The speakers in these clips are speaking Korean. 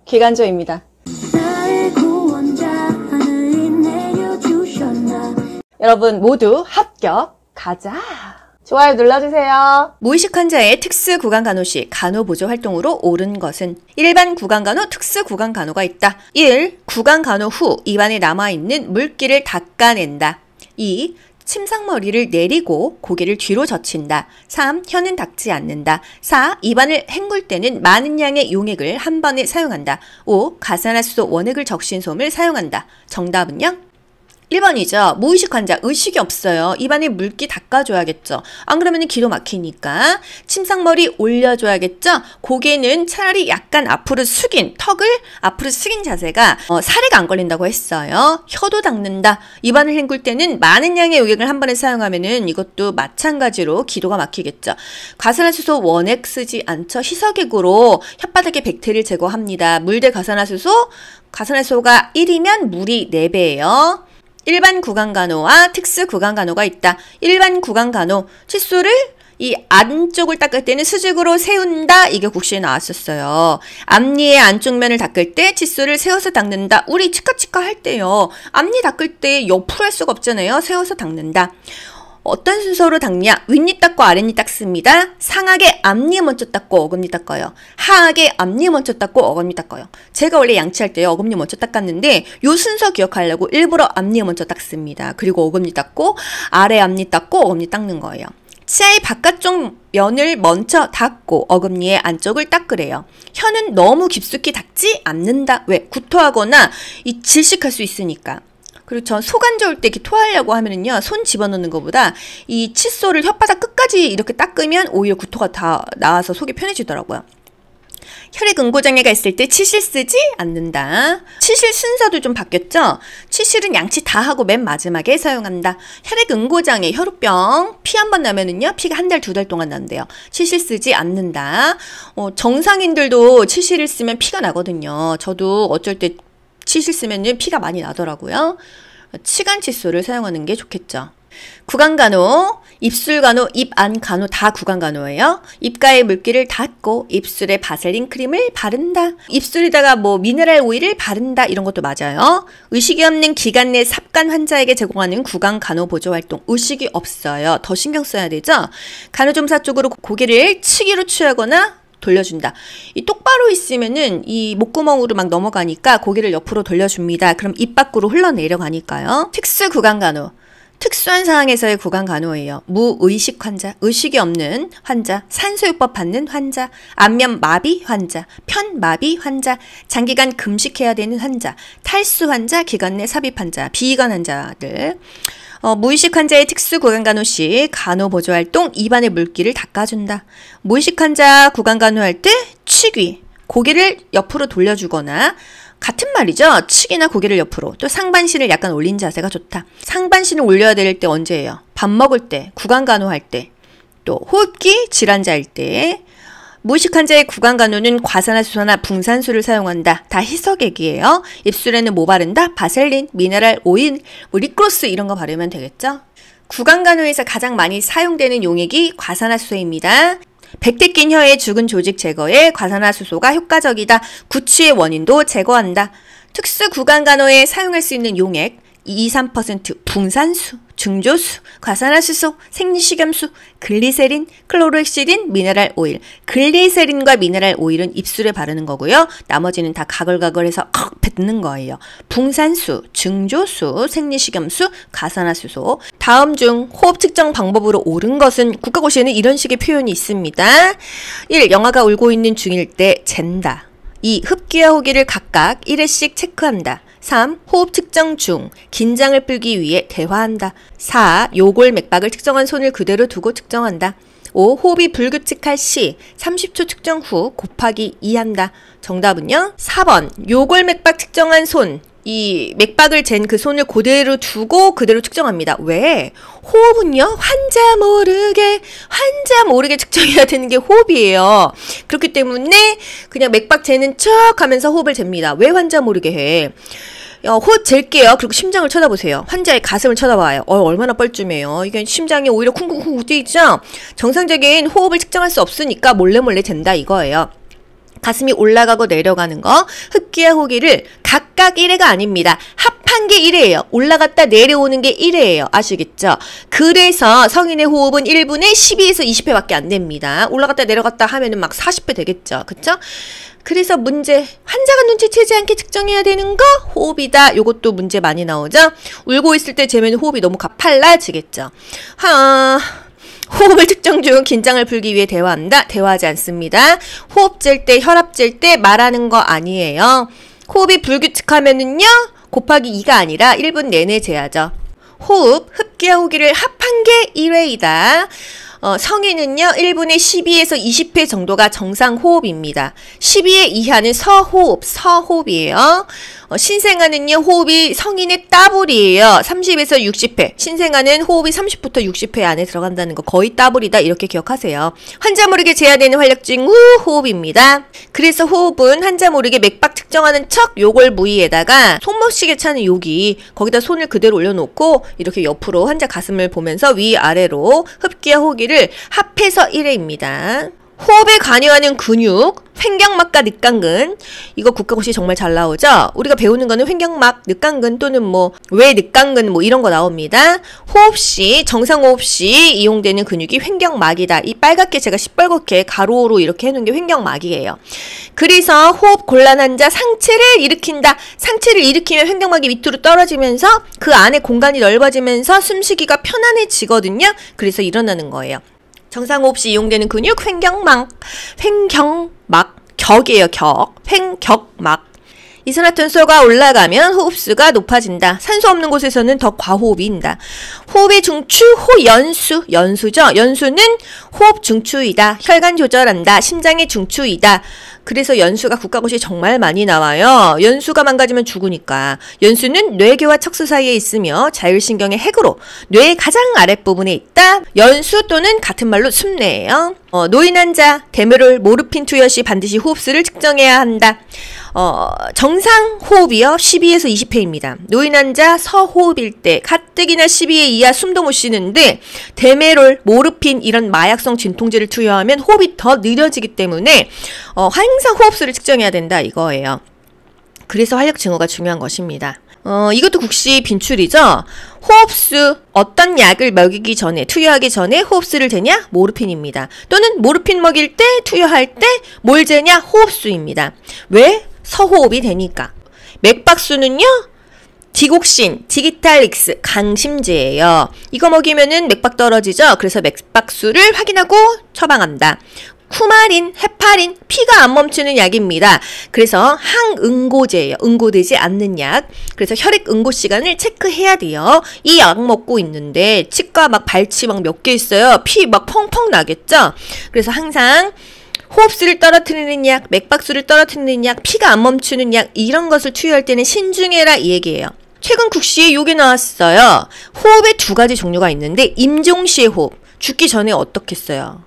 기관조입니다. 여러분 모두 합격! 가자! 좋아요 눌러주세요. 무의식 환자의 특수 구강 간호 시 간호 보조 활동으로 옳은 것은 일반 구강 간호, 특수 구강 간호가 있다. 1. 구강 간호 후 입안에 남아있는 물기를 닦아낸다. 2. 침상머리를 내리고 고개를 뒤로 젖힌다. 3. 혀는 닦지 않는다. 4. 입안을 헹굴 때는 많은 양의 용액을 한 번에 사용한다. 5. 가산화수소 원액을 적신 솜을 사용한다. 정답은요? 1번이죠. 무의식 환자, 의식이 없어요. 입안에 물기 닦아줘야겠죠. 안 그러면 기도 막히니까. 침상머리 올려줘야겠죠. 고개는 차라리 약간 앞으로 숙인, 턱을 앞으로 숙인 자세가 살에가 안 걸린다고 했어요. 혀도 닦는다. 입안을 헹굴 때는 많은 양의 용액을 한 번에 사용하면은 이것도 마찬가지로 기도가 막히겠죠. 가산화수소 원액 쓰지 않죠. 희석액으로 혓바닥에 백태를 제거합니다. 물 대 가산화수소, 가산화수소가 1이면 물이 4배예요. 일반 구강간호와 특수 구강간호가 있다. 일반 구강간호, 칫솔을 이 안쪽을 닦을 때는 수직으로 세운다. 이게 국시에 나왔었어요. 앞니의 안쪽 면을 닦을 때 칫솔을 세워서 닦는다. 우리 치카치카 할 때요. 앞니 닦을 때 옆으로 할 수가 없잖아요. 세워서 닦는다. 어떤 순서로 닦냐? 윗니 닦고 아랫니 닦습니다. 상하게 앞니 먼저 닦고 어금니 닦아요. 하하게 앞니 먼저 닦고 어금니 닦아요. 제가 원래 양치할 때요. 어금니 먼저 닦았는데 요 순서 기억하려고 일부러 앞니 먼저 닦습니다. 그리고 어금니 닦고 아래 앞니 닦고 어금니 닦는 거예요. 치아의 바깥쪽 면을 먼저 닦고 어금니의 안쪽을 닦으래요. 혀는 너무 깊숙이 닦지 않는다. 왜? 구토하거나 이 질식할 수 있으니까. 그리고 전 속 안 좋을 때 이렇게 토하려고 하면은요, 손 집어넣는 것보다 이 칫솔을 혓바닥 끝까지 이렇게 닦으면 오히려 구토가 다 나와서 속이 편해지더라고요. 혈액 응고장애가 있을 때 치실 쓰지 않는다. 치실 순서도 좀 바뀌었죠? 치실은 양치 다 하고 맨 마지막에 사용한다. 혈액 응고장애, 혈우병, 피 한 번 나면은요, 피가 한 달, 2달 동안 난대요. 치실 쓰지 않는다. 정상인들도 치실을 쓰면 피가 나거든요. 저도 어쩔 때 치실 쓰면 피가 많이 나더라고요. 치간 칫솔을 사용하는 게 좋겠죠. 구강간호, 입술간호, 입안간호 다 구강간호예요. 입가에 물기를 닦고 입술에 바셀린 크림을 바른다. 입술에다가 미네랄 오일을 바른다. 이런 것도 맞아요. 의식이 없는 기관 내 삽간 환자에게 제공하는 구강간호 보조활동. 의식이 없어요. 더 신경 써야 되죠. 간호조무사 쪽으로 고개를 치기로 취하거나 돌려준다. 이 똑바로 있으면은 이 목구멍으로 막 넘어가니까 고개를 옆으로 돌려줍니다. 그럼 입 밖으로 흘러내려가니까요. 특수 구강간호. 특수한 상황에서의 구강간호예요. 무의식 환자, 의식이 없는 환자, 산소요법 받는 환자, 안면 마비 환자, 편마비 환자, 장기간 금식해야 되는 환자, 탈수 환자, 기관 내 삽입 환자, 비관 환자들. 무의식 환자의 특수 구강간호 시 간호 보조활동, 입안의 물기를 닦아준다. 무의식 환자 구강간호할 때 치귀, 고개를 옆으로 돌려주거나 같은 말이죠. 치기나 고개를 옆으로. 또 상반신을 약간 올린 자세가 좋다. 상반신을 올려야 될 때 언제예요? 밥 먹을 때, 구강간호할 때, 또 호흡기 질환자일 때. 무의식 환자의 구강간호는 과산화수소나 붕산수를 사용한다. 다 희석액이에요. 입술에는 뭐 바른다? 바셀린, 미네랄 오일, 립글로스 이런 거 바르면 되겠죠? 구강간호에서 가장 많이 사용되는 용액이 과산화수소입니다. 백태 낀 혀의 죽은 조직 제거에 과산화수소가 효과적이다. 구취의 원인도 제거한다. 특수 구강간호에 사용할 수 있는 용액 2~3% 붕산수, 증조수, 과산화수소, 생리식염수, 글리세린, 클로로엑시린, 미네랄 오일. 글리세린과 미네랄 오일은 입술에 바르는 거고요. 나머지는 다 가글가글해서 뱉는 거예요. 붕산수, 증조수, 생리식염수, 과산화수소. 다음 중 호흡 측정 방법으로 옳은 것은 국가고시에는 이런 식의 표현이 있습니다. 1. 영아가 울고 있는 중일 때 잰다. 2. 흡기와 호기를 각각 1회씩 체크한다. 3. 호흡 측정 중 긴장을 풀기 위해 대화한다. 4. 요골 맥박을 측정한 손을 그대로 두고 측정한다. 5. 호흡이 불규칙할 시 30초 측정 후 곱하기 2한다. 정답은요? 4번 요골 맥박 측정한 손, 이 맥박을 잰 그 손을 그대로 두고 그대로 측정합니다. 왜? 호흡은요, 환자 모르게 측정해야 되는 게 호흡이에요. 그렇기 때문에 그냥 맥박 재는 척 하면서 호흡을 잽니다. 왜 환자 모르게 해? 호흡 잴게요. 그리고 심장을 쳐다보세요. 환자의 가슴을 쳐다봐요. 얼마나 뻘쭘해요. 이게 심장이 오히려 쿵쿵쿵 뛰죠? 정상적인 호흡을 측정할 수 없으니까 몰래 잰다 이거예요. 가슴이 올라가고 내려가는 거. 흡기와 호기를 각각 1회가 아닙니다. 합한 게 1회예요. 올라갔다 내려오는 게 1회예요. 아시겠죠? 그래서 성인의 호흡은 1분에 12에서 20회밖에 안 됩니다. 올라갔다 내려갔다 하면은 막 40회 되겠죠. 그쵸? 그래서 문제, 환자가 눈치채지 않게 측정해야 되는 거 호흡이다. 요것도 문제 많이 나오죠? 울고 있을 때 재면 호흡이 너무 가팔라지겠죠? 호흡을 측정 중 긴장을 풀기 위해 대화한다. 대화하지 않습니다. 호흡 잴 때, 혈압 잴 때 말하는 거 아니에요. 호흡이 불규칙하면은요, 곱하기 2가 아니라 1분 내내 재야죠. 호흡, 흡기와 호기를 합한 게 1회이다. 성인은요, 1분에 12에서 20회 정도가 정상 호흡입니다. 12회 이하는 서호흡이에요. 신생아는요, 호흡이 성인의 더블이에요. 30에서 60회. 신생아는 호흡이 30부터 60회 안에 들어간다는 거 거의 더블이다. 이렇게 기억하세요. 환자 모르게 재야되는 활력증 후 호흡입니다. 그래서 호흡은 환자 모르게 맥박 측정하는 척 요골 부위에다가 손목시계 차는 여기 거기다 손을 그대로 올려놓고 이렇게 옆으로 환자 가슴을 보면서 위아래로 흡기와 호기를 합해서 1회입니다. 호흡에 관여하는 근육, 횡격막과 늑강근. 이거 국가고시 정말 잘 나오죠? 우리가 배우는 거는 횡격막, 늑강근 또는 외 늑강근 이런 거 나옵니다. 호흡 시, 정상 호흡 시 이용되는 근육이 횡격막이다. 이 빨갛게 제가 시뻘겋게 가로로 이렇게 해놓은 게 횡격막이에요. 그래서 호흡 곤란한 자 상체를 일으킨다. 상체를 일으키면 횡격막이 밑으로 떨어지면서 그 안에 공간이 넓어지면서 숨쉬기가 편안해지거든요. 그래서 일어나는 거예요. 정상호흡 시 이용되는 근육 횡격막, 격이에요. 횡격막. 이산화탄소가 올라가면 호흡수가 높아진다. 산소 없는 곳에서는 더 과호흡이다. 호흡의 중추, 연수죠. 연수는 호흡 중추이다. 혈관 조절한다. 심장의 중추이다. 그래서 연수가 국가고시에 정말 많이 나와요. 연수가 망가지면 죽으니까. 연수는 뇌교와 척수 사이에 있으며 자율신경의 핵으로 뇌의 가장 아랫부분에 있다. 연수 또는 같은 말로 숨뇌예요. 노인 환자, 데메롤, 모르핀 투여 시 반드시 호흡수를 측정해야 한다. 정상 호흡이요. 12에서 20회입니다. 노인 환자 서호흡일 때 가뜩이나 12회 이하 숨도 못 쉬는데 데메롤, 모르핀 이런 마약성 진통제를 투여하면 호흡이 더 느려지기 때문에 항상 호흡수를 측정해야 된다 이거예요. 그래서 활력 증후가 중요한 것입니다. 이것도 국시 빈출이죠. 호흡수, 어떤 약을 먹이기 전에, 투여하기 전에 호흡수를 재냐? 모르핀입니다. 또는 모르핀 먹일 때, 투여할 때 뭘 재냐? 호흡수입니다. 왜? 서호흡이 되니까. 맥박수는요? 디곡신, 디기탈릭스, 강심제예요. 이거 먹이면은 맥박 떨어지죠? 그래서 맥박수를 확인하고 처방한다. 쿠마린, 헤파린, 피가 안 멈추는 약입니다. 그래서 항응고제예요. 응고되지 않는 약. 그래서 혈액 응고 시간을 체크해야 돼요. 이 약 먹고 있는데 치과 막 발치 막 몇 개 있어요. 피 막 펑펑 나겠죠? 그래서 항상 호흡수를 떨어뜨리는 약, 맥박수를 떨어뜨리는 약, 피가 안 멈추는 약 이런 것을 투여할 때는 신중해라 이 얘기예요. 최근 국시에 요게 나왔어요. 호흡에 2가지 종류가 있는데 임종시의 호흡. 죽기 전에 어떻게 써요?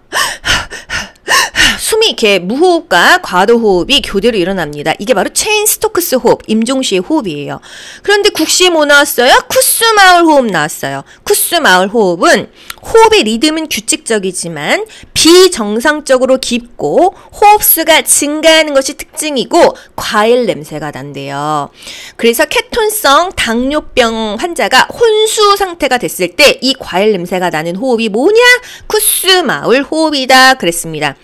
숨이 이렇게 무호흡과 과도호흡이 교대로 일어납니다. 이게 바로 체인 스토크스 호흡, 임종시의 호흡이에요. 그런데 국시에 뭐 나왔어요? 쿠스마을 호흡 나왔어요. 쿠스마을 호흡은 호흡의 리듬은 규칙적이지만 비정상적으로 깊고 호흡수가 증가하는 것이 특징이고 과일 냄새가 난대요. 그래서 케톤성 당뇨병 환자가 혼수 상태가 됐을 때 이 과일 냄새가 나는 호흡이 뭐냐? 쿠스마을 호흡이다 그랬습니다.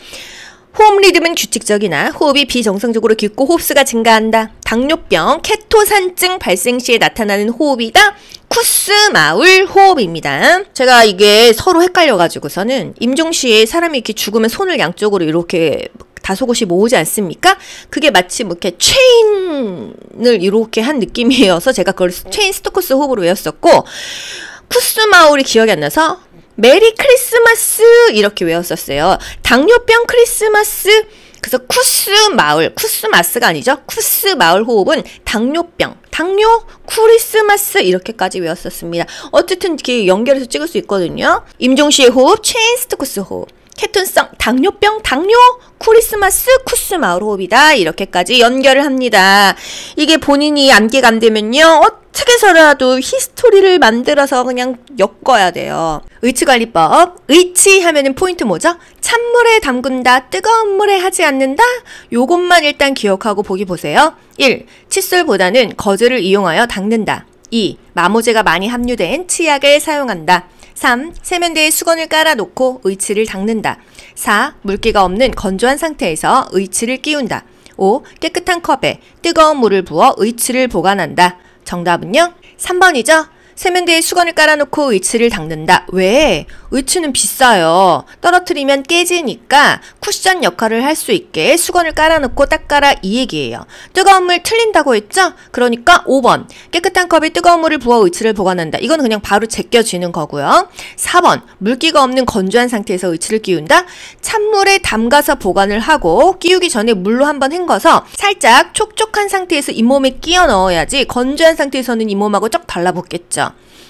호흡 리듬은 규칙적이나 호흡이 비정상적으로 깊고 호흡수가 증가한다. 당뇨병, 케토산증 발생 시에 나타나는 호흡이다. 쿠스마울 호흡입니다. 제가 이게 서로 헷갈려가지고서는 임종시에 사람이 이렇게 죽으면 손을 양쪽으로 이렇게 다소곳이 모으지 않습니까? 그게 마치 이렇게 체인을 이렇게 한 느낌이어서 제가 그걸 체인 스토크스 호흡으로 외웠었고 쿠스마울이 기억이 안 나서 메리 크리스마스 이렇게 외웠었어요. 당뇨병 크리스마스. 그래서 쿠스마을, 쿠스마스가 아니죠. 쿠스마을 호흡은 당뇨병, 당뇨, 크리스마스 이렇게까지 외웠었습니다. 어쨌든 이렇게 연결해서 찍을 수 있거든요. 임종시의 호흡, 체인 스토크스 호흡. 케톤성 당뇨병, 당뇨, 크리스마스, 쿠스마을 호흡이다. 이렇게까지 연결을 합니다. 이게 본인이 암기가 안 되면요. 어떻게 해서라도 히스토리를 만들어서 그냥 엮어야 돼요. 의치관리법. 의치 하면은 포인트 뭐죠? 찬물에 담근다, 뜨거운 물에 하지 않는다? 요것만 일단 기억하고 보기 보세요. 1. 칫솔보다는 거즈를 이용하여 닦는다. 2. 마모제가 많이 함유된 치약을 사용한다. 3. 세면대에 수건을 깔아놓고 의치를 닦는다. 4. 물기가 없는 건조한 상태에서 의치를 끼운다. 5. 깨끗한 컵에 뜨거운 물을 부어 의치를 보관한다. 정답은요? 3번이죠? 세면대에 수건을 깔아놓고 의치를 닦는다. 왜? 의치는 비싸요. 떨어뜨리면 깨지니까 쿠션 역할을 할 수 있게 수건을 깔아놓고 닦아라 이 얘기예요. 뜨거운 물 틀린다고 했죠? 그러니까 5번. 깨끗한 컵에 뜨거운 물을 부어 의치를 보관한다. 이건 그냥 바로 제껴지는 거고요. 4번. 물기가 없는 건조한 상태에서 의치를 끼운다. 찬물에 담가서 보관을 하고 끼우기 전에 물로 한번 헹궈서 살짝 촉촉한 상태에서 잇몸에 끼워 넣어야지 건조한 상태에서는 잇몸하고 쩍 달라붙겠죠.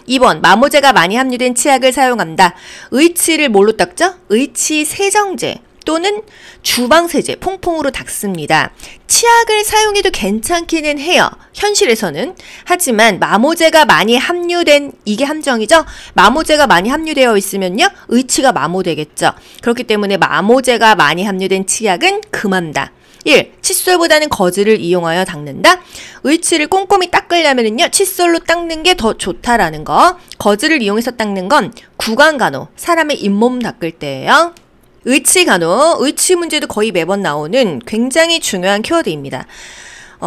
2번. 마모제가 많이 함유된 치약을 사용한다. 의치를 뭘로 닦죠? 의치 세정제 또는 주방세제, 퐁퐁으로 닦습니다. 치약을 사용해도 괜찮기는 해요. 현실에서는. 하지만 마모제가 많이 함유된, 이게 함정이죠? 마모제가 많이 함유되어 있으면요, 의치가 마모되겠죠. 그렇기 때문에 마모제가 많이 함유된 치약은 금한다. 1. 칫솔보다는 거즈를 이용하여 닦는다. 의치를 꼼꼼히 닦으려면요, 칫솔로 닦는 게 더 좋다라는 거. 거즈를 이용해서 닦는 건 구강간호, 사람의 잇몸 닦을 때예요. 의치간호, 의치 문제도 거의 매번 나오는 굉장히 중요한 키워드입니다.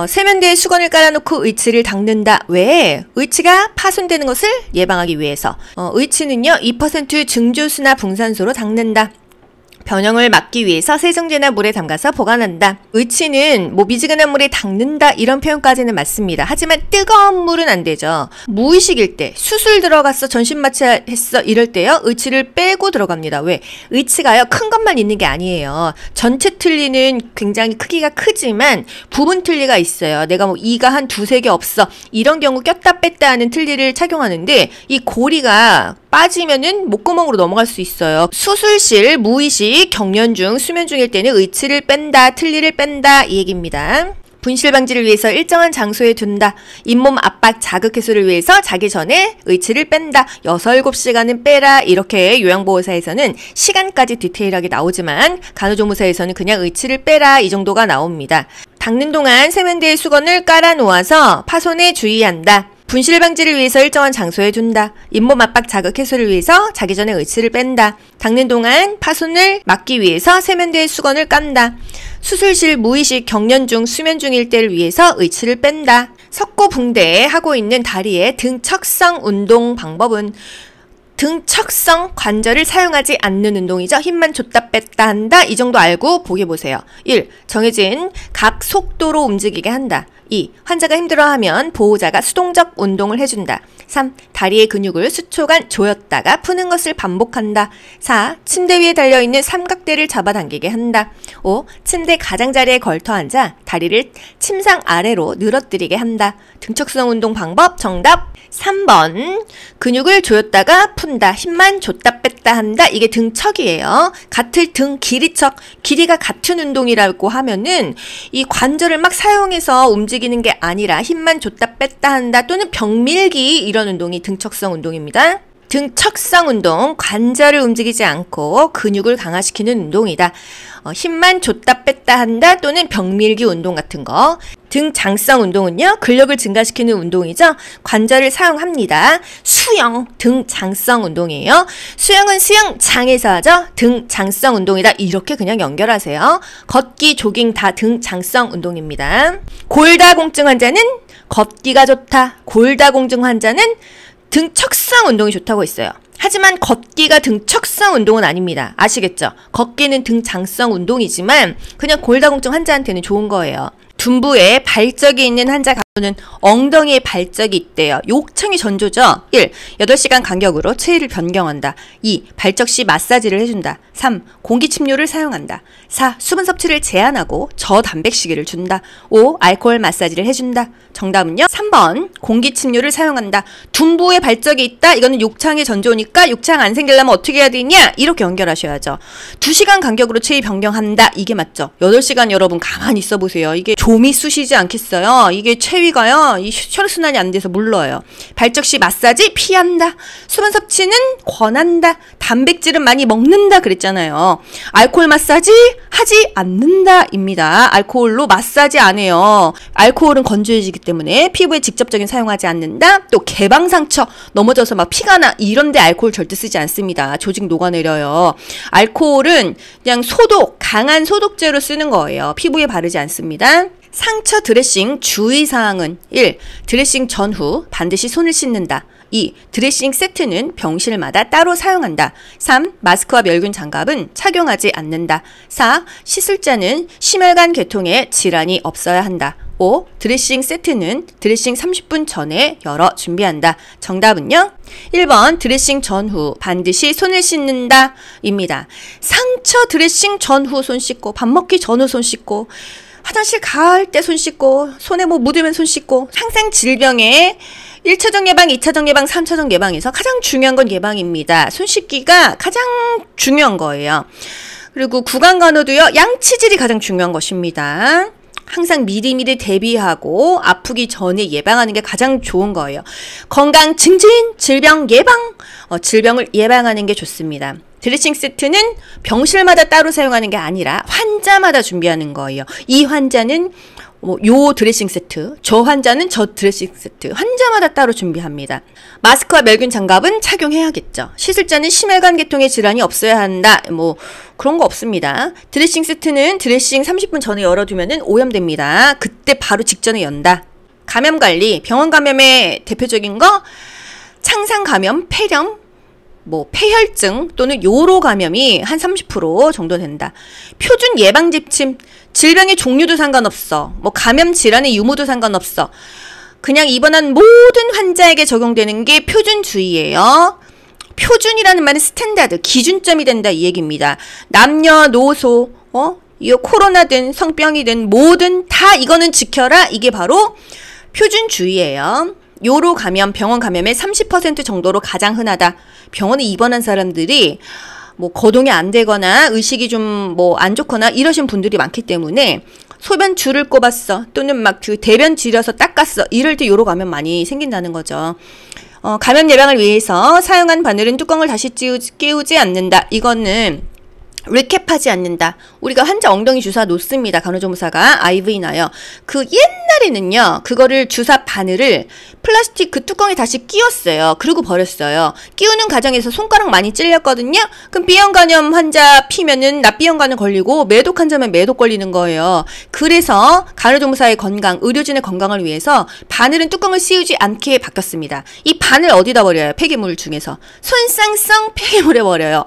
세면대에 수건을 깔아놓고 의치를 닦는다. 왜? 의치가 파손되는 것을 예방하기 위해서. 의치는요, 2% 증조수나 붕산소로 닦는다. 변형을 막기 위해서 세정제나 물에 담가서 보관한다. 의치는 미지근한 물에 닦는다 이런 표현까지는 맞습니다. 하지만 뜨거운 물은 안 되죠. 무의식일 때, 수술 들어갔어, 전신마취했어 이럴 때요, 의치를 빼고 들어갑니다. 왜? 의치가요, 큰 것만 있는 게 아니에요. 전체 틀니는 굉장히 크기가 크지만 부분 틀니가 있어요. 내가 이가 한 두세 개 없어, 이런 경우 꼈다 뺐다 하는 틀니를 착용하는데 이 고리가 빠지면은 목구멍으로 넘어갈 수 있어요. 수술실, 무의식, 경련 중, 수면 중일 때는 의치를 뺀다, 틀니를 뺀다 이 얘기입니다. 분실 방지를 위해서 일정한 장소에 둔다. 잇몸 압박 자극 해소를 위해서 자기 전에 의치를 뺀다. 6, 7시간은 빼라. 이렇게 요양보호사에서는 시간까지 디테일하게 나오지만 간호조무사에서는 그냥 의치를 빼라 이 정도가 나옵니다. 닦는 동안 세면대에 수건을 깔아 놓아서 파손에 주의한다. 분실 방지를 위해서 일정한 장소에 둔다. 잇몸 압박 자극 해소를 위해서 자기 전에 의치를 뺀다. 닦는 동안 파손을 막기 위해서 세면대에 수건을 깐다. 수술실, 무의식, 경련 중, 수면 중일 때를 위해서 의치를 뺀다. 석고붕대 하고 있는 다리의 등척성 운동 방법은 등척성 관절을 사용하지 않는 운동이죠. 힘만 줬다 뺐다 한다. 이 정도 알고 보기 보세요. 1. 정해진 각 속도로 움직이게 한다. 2. 환자가 힘들어하면 보호자가 수동적 운동을 해준다. 3. 다리의 근육을 수초간 조였다가 푸는 것을 반복한다. 4. 침대 위에 달려있는 삼각대를 잡아당기게 한다. 5. 침대 가장자리에 걸터 앉아 다리를 침상 아래로 늘어뜨리게 한다. 등척성 운동 방법 정답 3번. 근육을 조였다가 푼다. 힘만 줬다 뺐다 한다. 이게 등척이에요. 같을 등 길이척, 길이가 같은 운동이라고 하면은 이 관절을 막 사용해서 움직이는 게 아니라 힘만 줬다 뺐다 한다 또는 벽밀기 이런 운동이 등척성 운동입니다. 등척성 운동, 관절을 움직이지 않고 근육을 강화시키는 운동이다. 힘만 줬다 뺐다 한다 또는 벽밀기 운동 같은 거. 등장성 운동은요, 근력을 증가시키는 운동이죠. 관절을 사용합니다. 수영, 등장성 운동이에요. 수영은 수영장에서 하죠. 등장성 운동이다. 이렇게 그냥 연결하세요. 걷기, 조깅 다 등장성 운동입니다. 골다공증 환자는 걷기가 좋다. 골다공증 환자는 등척성 운동이 좋다고 했어요. 하지만 걷기가 등척성 운동은 아닙니다. 아시겠죠? 걷기는 등장성 운동이지만 그냥 골다공증 환자한테는 좋은 거예요. 둔부에 발적이 있는 환자 가운데는 엉덩이에 발적이 있대요. 욕창이 전조죠. 1. 8시간 간격으로 체위를 변경한다. 2. 발적 시 마사지를 해준다. 3. 공기 침료를 사용한다. 4. 수분 섭취를 제한하고 저단백시계를 준다. 5. 알코올 마사지를 해준다. 정답은요? 3번. 공기 침료를 사용한다. 둔부에 발적이 있다. 이거는 욕창의 전조니까 욕창 안 생기려면 어떻게 해야 되냐? 이렇게 연결하셔야죠. 2시간 간격으로 체위 변경한다. 이게 맞죠? 8시간 여러분 가만히 있어 보세요. 이게 좀이 쑤시지 않겠어요? 이게 체위 폐위가요, 이 혈액순환이 안 돼서 물러요. 발적 시 마사지 피한다. 수분 섭취는 권한다. 단백질은 많이 먹는다 그랬잖아요. 알코올 마사지 하지 않는다입니다. 알코올로 마사지 안 해요. 알코올은 건조해지기 때문에 피부에 직접적인 사용하지 않는다. 또 개방 상처 넘어져서 막 피가 나 이런데 알코올 절대 쓰지 않습니다. 조직 녹아내려요. 알코올은 그냥 소독, 강한 소독제로 쓰는 거예요. 피부에 바르지 않습니다. 상처 드레싱 주의사항은 1. 드레싱 전후 반드시 손을 씻는다. 2. 드레싱 세트는 병실마다 따로 사용한다. 3. 마스크와 멸균 장갑은 착용하지 않는다. 4. 시술자는 심혈관 계통에 질환이 없어야 한다. 5. 드레싱 세트는 드레싱 30분 전에 열어 준비한다. 정답은요? 1번 드레싱 전후 반드시 손을 씻는다 입니다. 상처 드레싱 전후 손 씻고, 밥 먹기 전후 손 씻고, 화장실 갈 때 손 씻고, 손에 뭐 묻으면 손 씻고, 항상 질병에 1차적 예방, 2차적 예방, 3차적 예방에서 가장 중요한 건 예방입니다. 손 씻기가 가장 중요한 거예요. 그리고 구강간호도요, 양치질이 가장 중요한 것입니다. 항상 미리미리 대비하고 아프기 전에 예방하는 게 가장 좋은 거예요. 건강 증진, 질병 예방, 질병을 예방하는 게 좋습니다. 드레싱 세트는 병실마다 따로 사용하는 게 아니라 환자마다 준비하는 거예요. 이 환자는 요 드레싱 세트, 저 환자는 저 드레싱 세트, 환자마다 따로 준비합니다. 마스크와 멸균 장갑은 착용해야겠죠. 시술자는 심혈관 계통의 질환이 없어야 한다. 그런 거 없습니다. 드레싱 세트는 드레싱 30분 전에 열어두면 오염됩니다. 그때 바로 직전에 연다. 감염 관리, 병원 감염의 대표적인 거 창상 감염, 폐렴, 폐혈증 또는 요로 감염이 한 30% 정도 된다. 표준 예방 지침, 질병의 종류도 상관없어. 감염 질환의 유무도 상관없어. 그냥 입원한 모든 환자에게 적용되는 게 표준주의예요. 표준이라는 말은 스탠다드, 기준점이 된다 이 얘기입니다. 남녀노소, 이 코로나든 성병이든 뭐든 다 이거는 지켜라. 이게 바로 표준주의예요. 요로 감염, 병원 감염의 30% 정도로 가장 흔하다. 병원에 입원한 사람들이 거동이 안 되거나 의식이 좀 안 좋거나 이러신 분들이 많기 때문에 소변 줄을 꼽았어. 또는 대변 지려서 닦았어. 이럴 때 요로 감염 많이 생긴다는 거죠. 감염 예방을 위해서 사용한 바늘은 뚜껑을 다시 끼우지 않는다. 이거는 리캡하지 않는다. 우리가 환자 엉덩이 주사 놓습니다. 간호조무사가 IV 나요. 그 옛날에는요, 그거를 주사 바늘을 플라스틱 그 뚜껑에 다시 끼웠어요. 그리고 버렸어요. 끼우는 과정에서 손가락 많이 찔렸거든요. 그럼 B형 간염 환자 피면은 납비형 간염 걸리고 매독 환자면 매독 걸리는 거예요. 그래서 간호조무사의 건강, 의료진의 건강을 위해서 바늘은 뚜껑을 씌우지 않게 바뀌었습니다. 이 바늘 어디다 버려요? 폐기물 중에서 손상성 폐기물에 버려요.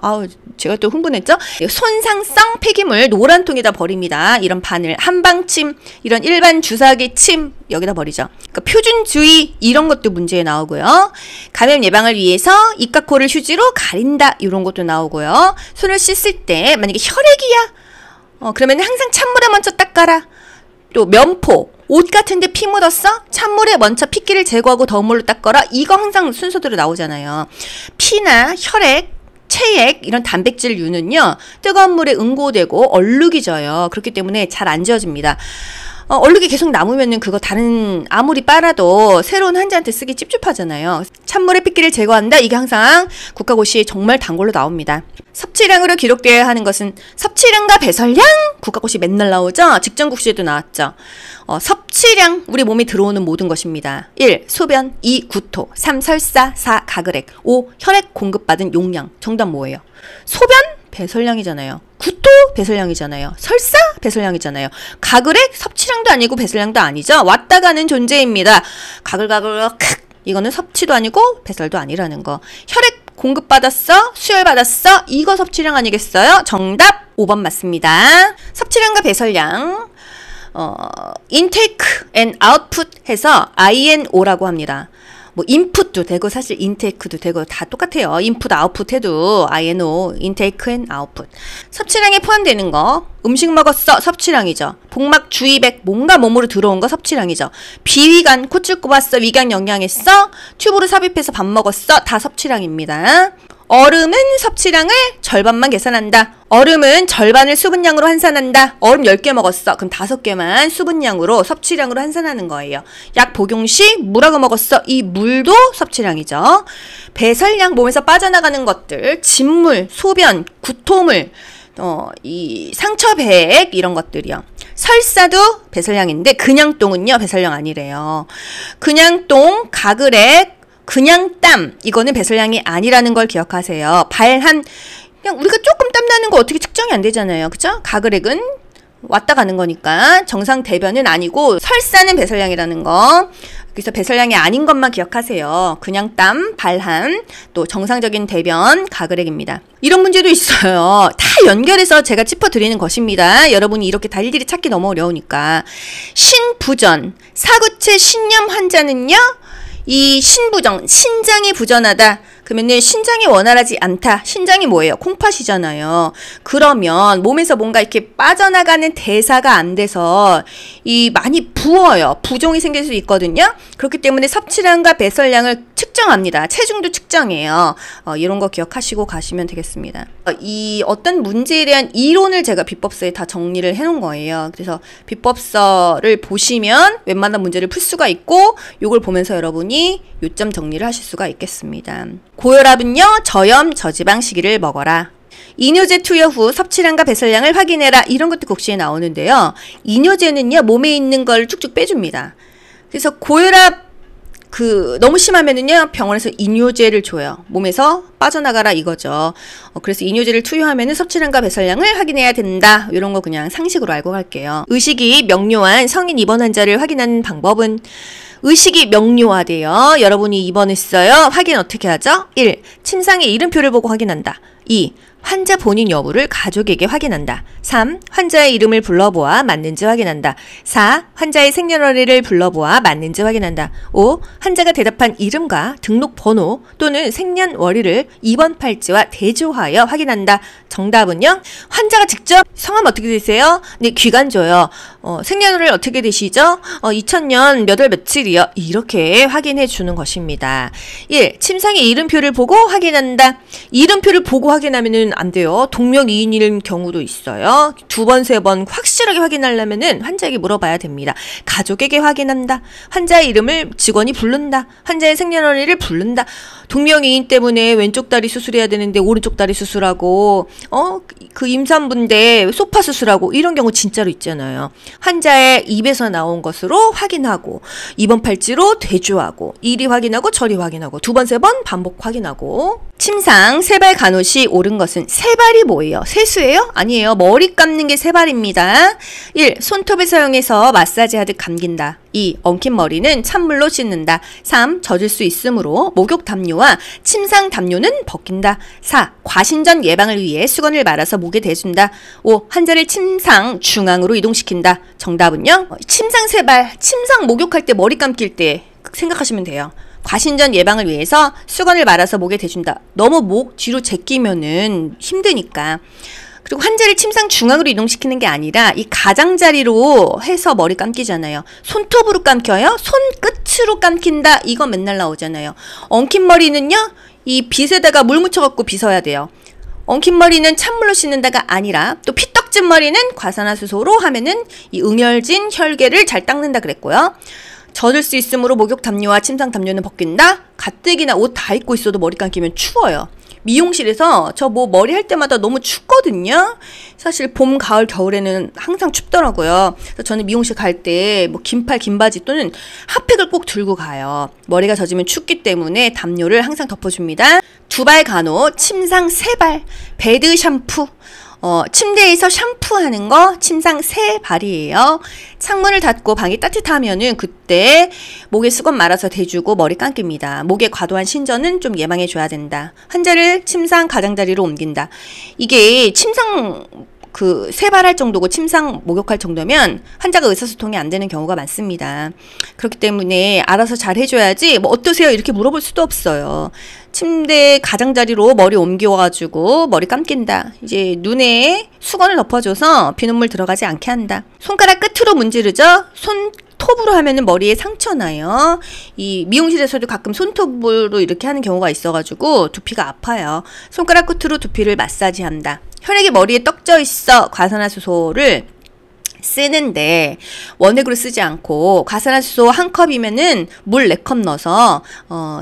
제가 또 흥분했죠? 손상성 폐기물 노란 통에다 버립니다. 이런 바늘, 한방침, 이런 일반 주사기 침 여기다 버리죠. 그러니까 표준주의 이런 것도 문제에 나오고요. 감염 예방을 위해서 입과 코를 휴지로 가린다 이런 것도 나오고요. 손을 씻을 때 만약에 혈액이야, 그러면 항상 찬물에 먼저 닦아라. 또 면포, 옷 같은데 피 묻었어? 찬물에 먼저 핏기를 제거하고 더운 물로 닦아라. 이거 항상 순서대로 나오잖아요. 피나 혈액, 체액 이런 단백질류는요, 뜨거운 물에 응고되고 얼룩이 져요. 그렇기 때문에 잘 안 지워집니다. 얼룩이 계속 남으면은 그거 다른 아무리 빨아도 새로운 환자한테 쓰기 찝찝하잖아요. 찬물에 핏기를 제거한다. 이게 항상 국가고시에 정말 단골로 나옵니다. 섭취량으로 기록되어야 하는 것은 섭취량과 배설량. 국가고시 맨날 나오죠. 직전국시에도 나왔죠. 섭취량, 우리 몸에 들어오는 모든 것입니다. 1. 소변, 2. 구토, 3. 설사, 4. 가글액, 5. 혈액 공급받은 용량. 정답 뭐예요? 소변? 배설량이잖아요. 구토? 배설량이잖아요. 설사? 배설량이잖아요. 가글액? 섭취량도 아니고 배설량도 아니죠. 왔다 가는 존재입니다. 가글가글 이거는 섭취도 아니고 배설도 아니라는 거. 혈액 공급받았어? 수혈받았어? 이거 섭취량 아니겠어요? 정답 5번 맞습니다. 섭취량과 배설량, 인테이크 앤 아웃풋 해서 INO라고 합니다. 인풋도 되고 사실 인테이크도 되고 다 똑같아요. 인풋 아웃풋 해도 INO, 인테이크 앤 아웃풋. 섭취량에 포함되는 거, 음식 먹었어, 섭취량이죠. 복막 주입액, 뭔가 몸으로 들어온 거 섭취량이죠. 비위간, 콧줄 꼽았어, 위간 영양했어, 튜브로 삽입해서 밥 먹었어, 다 섭취량입니다. 얼음은 섭취량을 절반만 계산한다. 얼음은 절반을 수분량으로 환산한다. 얼음 10개 먹었어. 그럼 5개만 수분량으로 섭취량으로 환산하는 거예요. 약 복용 시 물하고 먹었어. 이 물도 섭취량이죠. 배설량, 몸에서 빠져나가는 것들, 진물, 소변, 구토물, 이 상처백 이런 것들이요. 설사도 배설량인데 그냥 똥은요 배설량 아니래요. 그냥 똥, 가글액, 그냥 땀 이거는 배설량이 아니라는 걸 기억하세요. 발한 그냥 우리가 조금 땀 나는 거 어떻게 측정이 안 되잖아요. 그죠? 가글액은 왔다 가는 거니까 정상 대변은 아니고 설사는 배설량이라는 거. 그래서 배설량이 아닌 것만 기억하세요. 그냥 땀, 발한, 또 정상적인 대변, 가글액입니다. 이런 문제도 있어요. 다 연결해서 제가 짚어드리는 것입니다. 여러분이 이렇게 다 일일이 찾기 너무 어려우니까. 신부전, 사구체 신염 환자는요. 이 신부정, 신장이 부전하다. 그러면은 신장이 원활하지 않다. 신장이 뭐예요? 콩팥이잖아요. 그러면 몸에서 뭔가 이렇게 빠져나가는 대사가 안 돼서 이 많이 부어요. 부종이 생길 수 있거든요. 그렇기 때문에 섭취량과 배설량을 측정합니다. 체중도 측정해요. 이런 거 기억하시고 가시면 되겠습니다. 이 어떤 문제에 대한 이론을 제가 비법서에 다 정리를 해놓은 거예요. 그래서 비법서를 보시면 웬만한 문제를 풀 수가 있고 요걸 보면서 여러분이 요점 정리를 하실 수가 있겠습니다. 고혈압은요, 저염, 저지방 시기를 먹어라. 이뇨제 투여 후 섭취량과 배설량을 확인해라. 이런 것도 곡시에 나오는데요. 이뇨제는요, 몸에 있는 걸 쭉쭉 빼줍니다. 그래서 고혈압 너무 심하면은요, 병원에서 이뇨제를 줘요. 몸에서 빠져나가라 이거죠. 그래서 이뇨제를 투여하면은 섭취량과 배설량을 확인해야 된다. 이런 거 그냥 상식으로 알고 갈게요. 의식이 명료한 성인 입원 환자를 확인하는 방법은 의식이 명료하대요. 여러분이 입원했어요. 확인 어떻게 하죠? 1. 침상의 이름표를 보고 확인한다. 2. 환자 본인 여부를 가족에게 확인한다. 3. 환자의 이름을 불러보아 맞는지 확인한다. 4. 환자의 생년월일을 불러보아 맞는지 확인한다. 5. 환자가 대답한 이름과 등록번호 또는 생년월일을 입원팔찌와 대조하여 확인한다. 정답은요? 환자가 직접 성함 어떻게 되세요? 네, 기간조요. 생년월일 어떻게 되시죠? 2000년 몇 월 며칠이요? 이렇게 확인해 주는 것입니다. 1. 침상의 이름표를 보고 확인한다. 이름표를 보고 확인하면은 안 돼요. 동명이인일 경우도 있어요. 2번, 3번 확실하게 확인하려면은 환자에게 물어봐야 됩니다. 가족에게 확인한다. 환자의 이름을 직원이 부른다. 환자의 생년월일을 부른다. 동명이인 때문에 왼쪽 다리 수술해야 되는데 오른쪽 다리 수술하고 그 임산부인데 소파 수술하고 이런 경우 진짜로 있잖아요. 환자의 입에서 나온 것으로 확인하고 입원 팔찌로 대조하고 이리 확인하고 저리 확인하고 2번, 3번 반복 확인하고 침상 세발 간호시 옳은 것은 세발이 뭐예요? 세수예요? 아니에요. 머리 감는 게 세발입니다. 1. 손톱을 사용해서 마사지하듯 감긴다. 2. 엉킨 머리는 찬물로 씻는다. 3. 젖을 수 있으므로 목욕 담요와 침상 담요는 벗긴다. 4. 과신전 예방을 위해 수건을 말아서 목에 대준다. 5. 환자를 침상 중앙으로 이동시킨다. 정답은요? 침상 세발, 침상 목욕할 때 머리 감길 때 생각하시면 돼요. 과신전 예방을 위해서 수건을 말아서 목에 대준다. 너무 목 뒤로 제끼면은 힘드니까. 그리고 환자를 침상 중앙으로 이동시키는 게 아니라 이 가장자리로 해서 머리 감기잖아요. 손톱으로 감겨요? 손끝으로 감긴다. 이거 맨날 나오잖아요. 엉킨 머리는요. 이 빗에다가 물 묻혀갖고 빗어야 돼요. 엉킨 머리는 찬물로 씻는다가 아니라 또 피떡진 머리는 과산화수소로 하면은 이 응혈진 혈계를 잘 닦는다 그랬고요. 젖을 수 있으므로 목욕 담요와 침상 담요는 벗긴다. 가뜩이나 옷 다 입고 있어도 머리 감기면 추워요. 미용실에서 저 머리 할 때마다 너무 춥거든요. 사실 봄, 가을, 겨울에는 항상 춥더라고요. 그래서 저는 미용실 갈 때 긴팔, 긴 바지 또는 핫팩을 꼭 들고 가요. 머리가 젖으면 춥기 때문에 담요를 항상 덮어줍니다. 2발 간호, 침상 3발, 베드 샴푸. 침대에서 샴푸하는 거 침상 3발이에요. 창문을 닫고 방이 따뜻하면은 그때 목에 수건 말아서 대주고 머리 감깁니다. 목에 과도한 신전은 좀 예방해줘야 된다. 환자를 침상 가장자리로 옮긴다. 이게 침상 세발할 정도고 침상 목욕할 정도면 환자가 의사소통이 안 되는 경우가 많습니다. 그렇기 때문에 알아서 잘 해줘야지 어떠세요? 이렇게 물어볼 수도 없어요. 침대 가장자리로 머리 옮겨가지고 머리 감긴다. 이제 눈에 수건을 덮어줘서 비눗물 들어가지 않게 한다. 손가락 끝으로 문지르죠? 손톱 손톱으로 하면은 머리에 상처 나요. 이 미용실에서도 가끔 손톱으로 이렇게 하는 경우가 있어가지고 두피가 아파요. 손가락 끝으로 두피를 마사지한다. 혈액이 머리에 떡져 있어 과산화수소를 쓰는데 원액으로 쓰지 않고 과산화수소 한 컵이면은 물 4컵 넣어서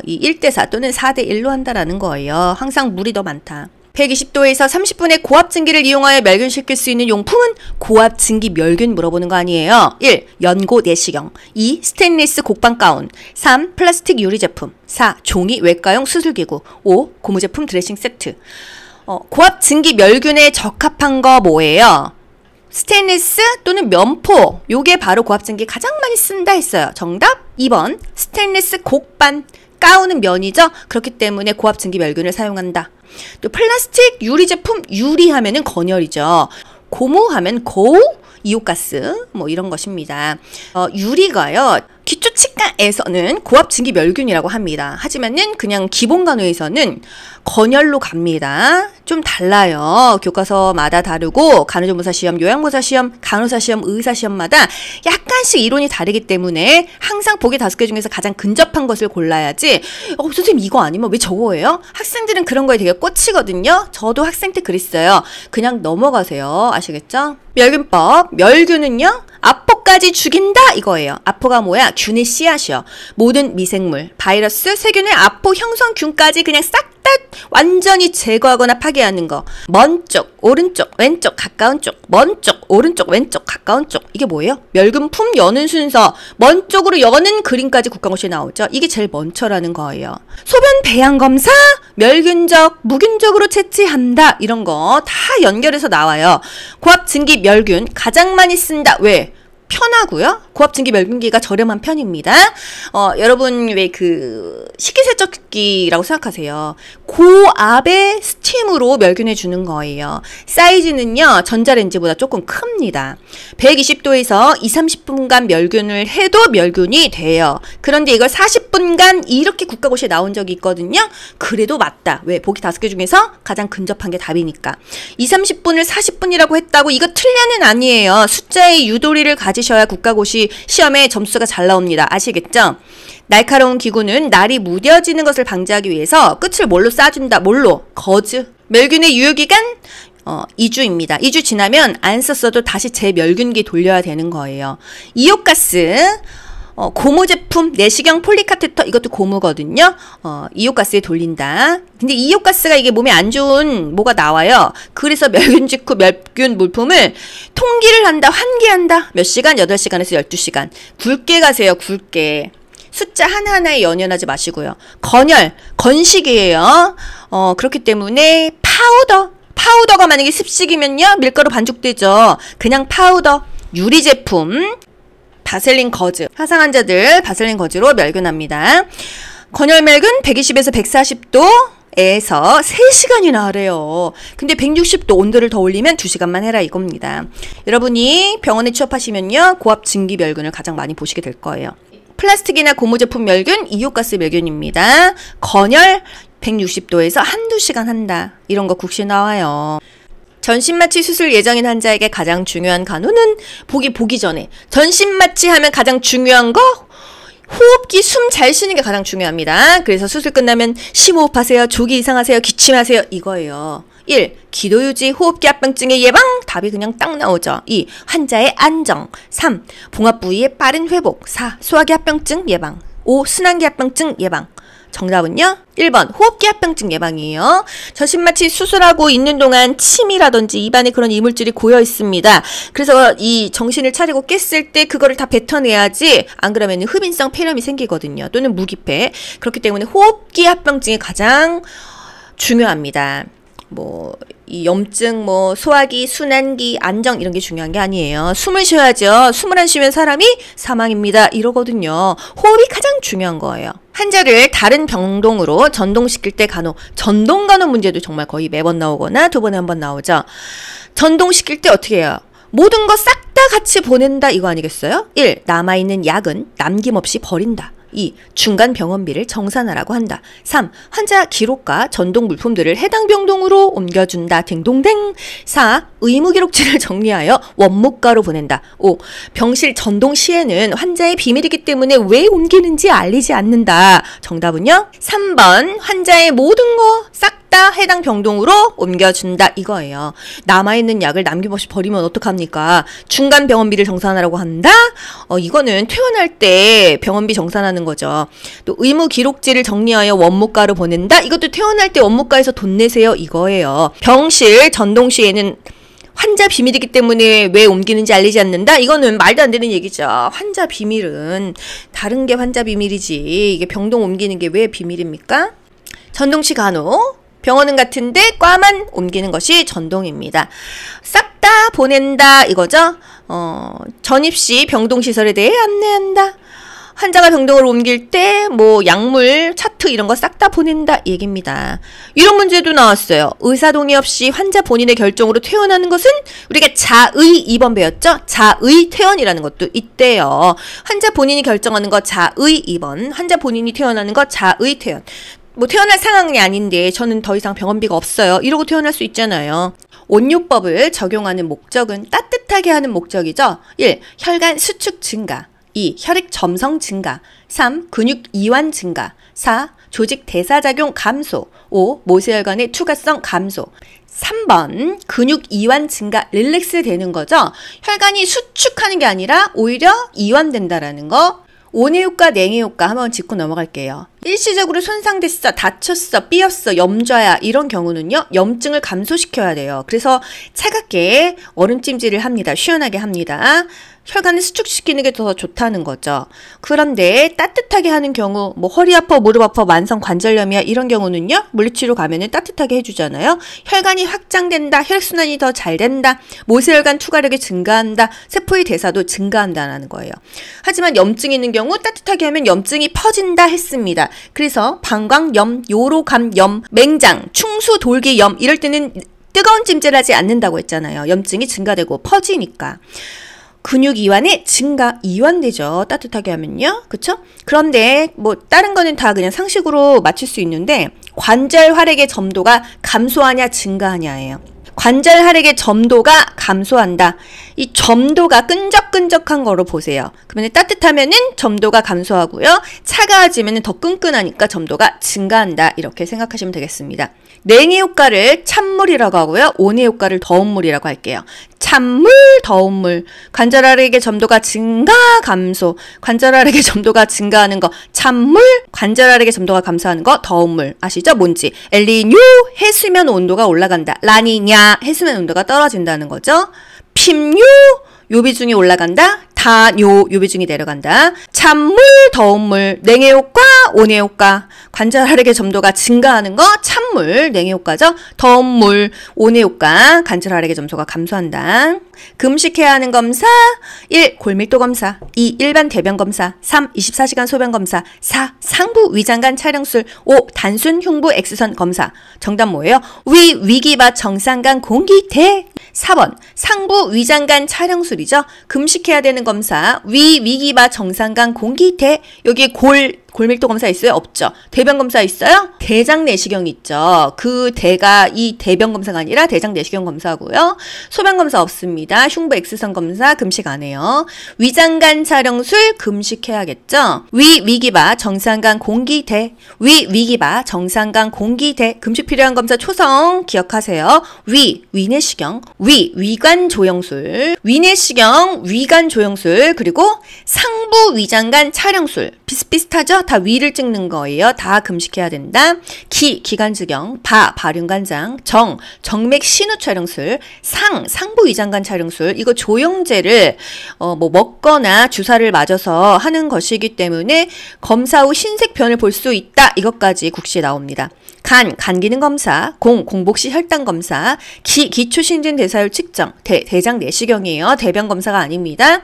이 1대4 또는 4대1로 한다라는 거예요. 항상 물이 더 많다. 120도에서 30분의 고압증기를 이용하여 멸균시킬 수 있는 용품은 고압증기 멸균 물어보는 거 아니에요. 1. 연고 내시경 2. 스테인리스 곡방 가운 3. 플라스틱 유리 제품 4. 종이 외과용 수술기구 5. 고무제품 드레싱 세트. 고압증기 멸균에 적합한 거 뭐예요? 스테인리스 또는 면포, 요게 바로 고압증기 가장 많이 쓴다 했어요. 정답 2번 스테인리스 곡반. 가운은 면이죠. 그렇기 때문에 고압증기 멸균을 사용한다. 또 플라스틱 유리 제품, 유리하면은 건열이죠. 고무하면 고우, 이온가스 뭐 이런 것입니다. 유리가요. 기초치과에서는 고압증기 멸균이라고 합니다. 하지만은 그냥 기본간호에서는 건열로 갑니다. 좀 달라요. 교과서마다 다르고 간호조무사 시험, 요양보사 시험, 간호사 시험, 의사 시험마다 약간씩 이론이 다르기 때문에 항상 보기 5개 중에서 가장 근접한 것을 골라야지 선생님 이거 아니면 왜 저거예요? 학생들은 그런 거에 되게 꽂히거든요. 저도 학생 때 그랬어요. 그냥 넘어가세요. 아시겠죠? 멸균법. 멸균은요. 아포까지 죽인다 이거예요. 아포가 뭐야? 균의 씨앗이요. 모든 미생물, 바이러스, 세균의 아포 형성균까지 그냥 싹 다 완전히 제거하거나 파괴하는 거. 먼 쪽, 오른쪽, 왼쪽, 가까운 쪽. 먼 쪽, 오른쪽, 왼쪽, 가까운 쪽. 이게 뭐예요? 멸균품 여는 순서. 먼 쪽으로 여는 그림까지 국가고시에 나오죠. 이게 제일 먼저라는 거예요. 소변 배양 검사, 멸균적, 무균적으로 채취한다. 이런 거 다 연결해서 나와요. 고압증기 멸균 가장 많이 쓴다. 왜? 편하고요. 고압증기 멸균기가 저렴한 편입니다. 여러분 왜 그 식기세척기라고 생각하세요. 고압의 스팀으로 멸균해 주는 거예요. 사이즈는요. 전자레인지보다 조금 큽니다. 120도에서 2-30분간 멸균을 해도 멸균이 돼요. 그런데 이걸 40분간 이렇게 국가고시에 나온 적이 있거든요. 그래도 맞다. 왜? 보기 5개 중에서 가장 근접한 게 답이니까. 2-30분을 40분이라고 했다고 이거 틀려는 아니에요. 숫자의 유도리를 가지셔야 국가고시 시험에 점수가 잘 나옵니다. 아시겠죠? 날카로운 기구는 날이 무뎌지는 것을 방지하기 위해서 끝을 뭘로 싸준다? 뭘로? 거즈. 멸균의 유효기간 2주입니다. 2주 지나면 안 썼어도 다시 재멸균기 돌려야 되는 거예요. 이옥가스 고무 제품, 내시경 폴리카테터 이것도 고무거든요. 이옥가스에 돌린다. 근데 이옥가스가 이게 몸에 안 좋은 뭐가 나와요. 그래서 멸균 직후 멸균 물품을 통기를 한다, 환기한다. 몇 시간? 8시간에서 12시간. 굵게 가세요, 굵게. 숫자 하나하나에 연연하지 마시고요. 건열, 건식이에요. 그렇기 때문에 파우더가 만약에 습식이면요. 밀가루 반죽되죠. 그냥 파우더, 유리 제품, 바셀린 거즈. 화상 환자들 바셀린 거즈로 멸균합니다. 건열 멸균 120에서 140도에서 3시간이나 하래요. 근데 160도 온도를 더 올리면 2시간만 해라 이겁니다. 여러분이 병원에 취업하시면요. 고압 증기 멸균을 가장 많이 보시게 될 거예요. 플라스틱이나 고무 제품 멸균, 이옥가스 멸균입니다. 건열 160도에서 1-2시간 한다. 이런 거 국시 나와요. 전신마취 수술 예정인 환자에게 가장 중요한 간호는 보기 전에 전신마취 하면 가장 중요한 거 호흡기 숨 잘 쉬는 게 가장 중요합니다. 그래서 수술 끝나면 심호흡하세요. 조기 이상하세요. 기침하세요. 이거예요. 1. 기도 유지 호흡기 합병증의 예방. 답이 그냥 딱 나오죠. 2. 환자의 안정. 3. 봉합 부위의 빠른 회복. 4. 소화기 합병증 예방. 5. 순환기 합병증 예방. 정답은요? 1번 호흡기 합병증 예방이에요. 전신마취 수술하고 있는 동안 침이라든지 입안에 그런 이물질이 고여 있습니다. 그래서 이 정신을 차리고 깼을 때 그거를 다 뱉어내야지 안 그러면 흡인성 폐렴이 생기거든요. 또는 무기폐. 그렇기 때문에 호흡기 합병증이 가장 중요합니다. 이 염증, 소화기, 순환기, 안정 이런 게 중요한 게 아니에요. 숨을 쉬어야죠. 숨을 안 쉬면 사람이 사망입니다. 이러거든요. 호흡이 가장 중요한 거예요. 환자를 다른 병동으로 전동시킬 때 전동간호 문제도 정말 거의 매번 나오거나 2번에 한 번 나오죠. 전동시킬 때 어떻게 해요? 모든 거 싹 다 같이 보낸다 이거 아니겠어요? 1. 남아있는 약은 남김없이 버린다. 2. 중간 병원비를 정산하라고 한다. 3. 환자 기록과 전동 물품들을 해당 병동으로 옮겨준다. 딩동댕. 4. 의무 기록지를 정리하여 원무과로 보낸다. 5. 병실 전동 시에는 환자의 비밀이기 때문에 왜 옮기는지 알리지 않는다. 정답은요? 3번 환자의 모든 거 싹 다 해당 병동으로 옮겨준다 이거예요. 남아있는 약을 남김없이 버리면 어떡합니까? 중간 병원비를 정산하라고 한다? 이거는 퇴원할 때 병원비 정산하는 거죠. 또 의무 기록지를 정리하여 원무과로 보낸다? 이것도 퇴원할 때 원무과에서 돈 내세요 이거예요. 병실 전동 시에는 환자 비밀이기 때문에 왜 옮기는지 알리지 않는다? 이거는 말도 안 되는 얘기죠. 환자 비밀은 다른 게 환자 비밀이지 이게 병동 옮기는 게 왜 비밀입니까? 전동시 간호 병원은 같은데 과만 옮기는 것이 전동입니다. 싹 다 보낸다 이거죠. 전입시 병동시설에 대해 안내한다. 환자가 병동으로 옮길 때 뭐 약물, 차트 이런 거 싹 다 보낸다 이 얘기입니다. 이런 문제도 나왔어요. 의사 동의 없이 환자 본인의 결정으로 퇴원하는 것은 우리가 자의 입원 배웠죠? 자의 퇴원이라는 것도 있대요. 환자 본인이 결정하는 거 자의 입원, 환자 본인이 퇴원하는 거 자의 퇴원. 뭐 퇴원할 상황이 아닌데 저는 더 이상 병원비가 없어요. 이러고 퇴원할 수 있잖아요. 온요법을 적용하는 목적은 따뜻하게 하는 목적이죠. 1. 혈관 수축 증가. 2. 혈액 점성 증가. 3. 근육 이완 증가. 4. 조직 대사작용 감소. 5. 모세혈관의 투과성 감소. 3번 근육 이완 증가 릴렉스 되는 거죠. 혈관이 수축하는 게 아니라 오히려 이완된다라는 거. 온해효과, 냉해효과 한번 짚고 넘어갈게요. 일시적으로 손상됐어, 다쳤어, 삐었어, 염좌야 이런 경우는요. 염증을 감소시켜야 돼요. 그래서 차갑게 얼음찜질을 합니다. 시원하게 합니다. 혈관을 수축시키는 게 더 좋다는 거죠. 그런데 따뜻하게 하는 경우 뭐 허리 아파, 무릎 아파, 만성 관절염이야 이런 경우는요. 물리치료 가면은 따뜻하게 해주잖아요. 혈관이 확장된다, 혈액순환이 더 잘 된다, 모세혈관 투과력이 증가한다, 세포의 대사도 증가한다는 거예요. 하지만 염증이 있는 경우 따뜻하게 하면 염증이 퍼진다 했습니다. 그래서 방광염, 요로감염, 맹장, 충수 돌기염 이럴 때는 뜨거운 찜질하지 않는다고 했잖아요. 염증이 증가되고 퍼지니까. 근육 이완의 증가, 이완되죠. 따뜻하게 하면요. 그쵸? 그런데 뭐 다른 거는 다 그냥 상식으로 맞출 수 있는데 관절 활액의 점도가 감소하냐 증가하냐예요. 관절 활액의 점도가 감소한다. 이 점도가 끈적끈적한 거로 보세요. 그러면 따뜻하면은 점도가 감소하고요. 차가워지면은 더 끈끈하니까 점도가 증가한다. 이렇게 생각하시면 되겠습니다. 냉해 효과를 찬물이라고 하고요. 온해 효과를 더운 물이라고 할게요. 찬물, 더운 물. 관절 활액의 점도가 증가, 감소. 관절 활액의 점도가 증가하는 거 찬물, 관절 활액의 점도가 감소하는 거 더운 물. 아시죠? 뭔지. 엘니뇨, 해수면 온도가 올라간다. 라니냐, 해수면 온도가 떨어진다는 거죠. 핌뇨, 요 비중이 올라간다. 다뇨, 요 비중이 내려간다. 찬물, 더운 물, 냉해 효과, 온해 효과. 관절 활액의 점도가 증가하는 거 찬물, 냉해 효과죠. 더운 물, 온해 효과, 관절 활액의 점도가 감소한다. 금식해야 하는 검사 1. 골밀도 검사 2. 일반 대변 검사 3. 24시간 소변 검사 4. 상부 위장관 촬영술 5. 단순 흉부 X선 검사. 정답 뭐예요? 위기바 정상간 공기대. 4번 상부 위장관 촬영술이죠. 금식해야 되는 검사 위기바 정상간 공기대. 여기 골밀도 검사 있어요? 없죠. 대변 검사 있어요? 대장 내시경 있죠. 그 대가 이 대변 검사가 아니라 대장 내시경 검사고요. 소변 검사 없습니다. 흉부 X선 검사 금식 안 해요. 위장관 촬영술 금식해야겠죠. 위기바 정상간 공기대. 위기바 정상간 공기대. 금식 필요한 검사 초성 기억하세요. 위내시경, 위관 조영술, 위내시경, 위관 조영술, 그리고 상부 위장관 촬영술. 비슷비슷하죠? 다 위를 찍는 거예요. 다 금식해야 된다. 기관지경, 발윤관장, 정맥 신우 촬영술, 상부 위장관 촬영술. 이거 조영제를 먹거나 주사를 맞아서 하는 것이기 때문에 검사 후 흰색 변을 볼 수 있다. 이것까지 국시에 나옵니다. 간 기능 검사, 공복시 혈당 검사, 기초 신진 대사율 측정, 대장 내시경이에요. 대변 검사가 아닙니다.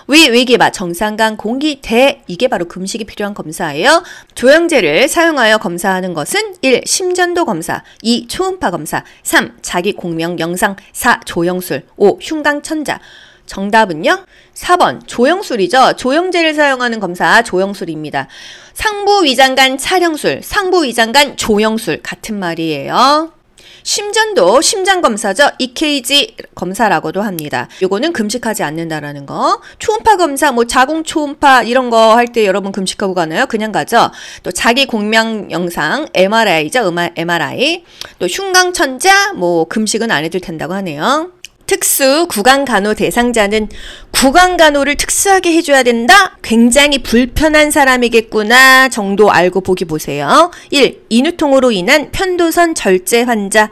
위기바 정상간 공기대. 이게 바로 금식이 필요한 검사예요. 조영제를 사용하여 검사하는 것은 1. 심전도 검사 2. 초음파 검사 3. 자기 공명 영상 4. 조영술 5. 흉강천자. 정답은요? 4번 조영술이죠. 조영제를 사용하는 검사 조영술입니다. 상부위장관 촬영술, 상부위장관 조영술 같은 말이에요. 심전도 심장검사죠. EKG 검사라고도 합니다. 요거는 금식하지 않는다라는 거. 초음파 검사, 뭐 자궁 초음파 이런 거 할 때 여러분 금식하고 가나요? 그냥 가죠. 또 자기 공명 영상 MRI죠. MRI. 또 흉광천자 뭐 금식은 안 해도 된다고 하네요. 특수 구강간호 대상자는 구강간호를 특수하게 해줘야 된다? 굉장히 불편한 사람이겠구나 정도 알고 보기 보세요. 1. 인후통으로 인한 편도선 절제 환자.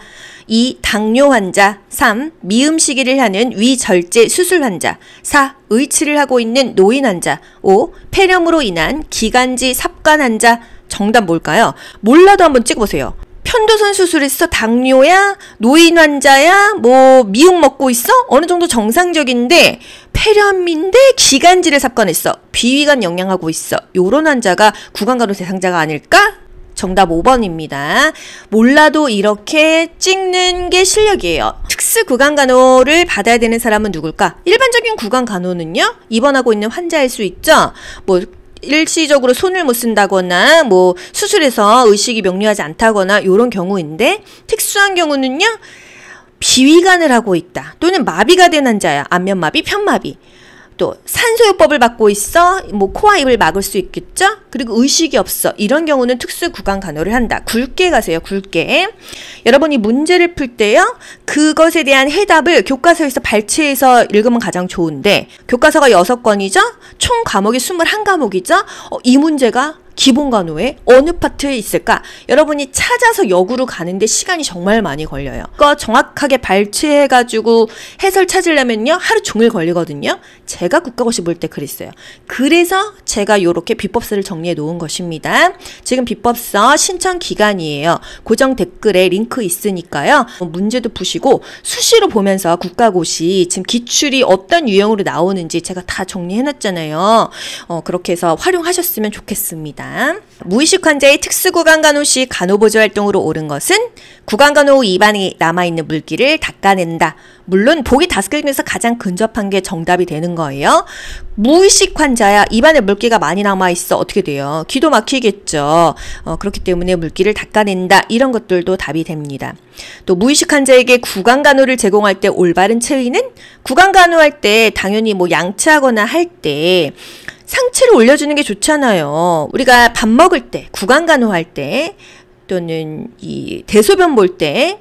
2. 당뇨 환자. 3. 미음시기를 하는 위절제 수술 환자. 4. 의치를 하고 있는 노인 환자. 5. 폐렴으로 인한 기관지 삽관 환자. 정답 뭘까요? 몰라도 한번 찍어보세요. 편도선 수술했어? 당뇨야? 노인 환자야? 뭐 미용 먹고 있어? 어느 정도 정상적인데 폐렴인데 기관지를 삽관했어. 비위관 영양하고 있어. 요런 환자가 구강간호 대상자가 아닐까? 정답 5번입니다. 몰라도 이렇게 찍는 게 실력이에요. 특수 구강간호를 받아야 되는 사람은 누굴까? 일반적인 구강간호는요. 입원하고 있는 환자일 수 있죠. 뭐 일시적으로 손을 못 쓴다거나 뭐 수술해서 의식이 명료하지 않다거나 이런 경우인데 특수한 경우는요. 비위간을 하고 있다. 또는 마비가 된 환자야. 안면마비, 편마비. 또 산소요법을 받고 있어. 뭐 코와 입을 막을 수 있겠죠. 그리고 의식이 없어. 이런 경우는 특수 구강간호를 한다. 굵게 가세요. 굵게. 여러분이 문제를 풀 때요. 그것에 대한 해답을 교과서에서 발췌해서 읽으면 가장 좋은데 교과서가 6권이죠. 총 과목이 21과목이죠. 이 문제가 기본간호에 어느 파트에 있을까? 여러분이 찾아서 역으로 가는데 시간이 정말 많이 걸려요. 그거 정확하게 발췌해가지고 해설 찾으려면요. 하루 종일 걸리거든요. 제가 국가고시 볼 때 그랬어요. 그래서 제가 요렇게 비법서를 정리해 놓은 것입니다. 지금 비법서 신청 기간이에요. 고정 댓글에 링크 있으니까요. 문제도 푸시고 수시로 보면서 국가고시 지금 기출이 어떤 유형으로 나오는지 제가 다 정리해 놨잖아요. 그렇게 해서 활용하셨으면 좋겠습니다. 무의식 환자의 특수구강간호 시 간호보조 활동으로 옳은 것은 구강간호 후 입안에 남아있는 물기를 닦아낸다. 물론 보기 5개 중에서 가장 근접한 게 정답이 되는 거예요. 무의식 환자야. 입안에 물기가 많이 남아있어. 어떻게 돼요? 기도 막히겠죠. 그렇기 때문에 물기를 닦아낸다. 이런 것들도 답이 됩니다. 또 무의식 환자에게 구강간호를 제공할 때 올바른 체위는 구강간호할 때 당연히 뭐 양치하거나 할 때 상체를 올려주는 게 좋잖아요. 우리가 밥 먹을 때, 구강간호할 때, 또는 이 대소변 볼 때,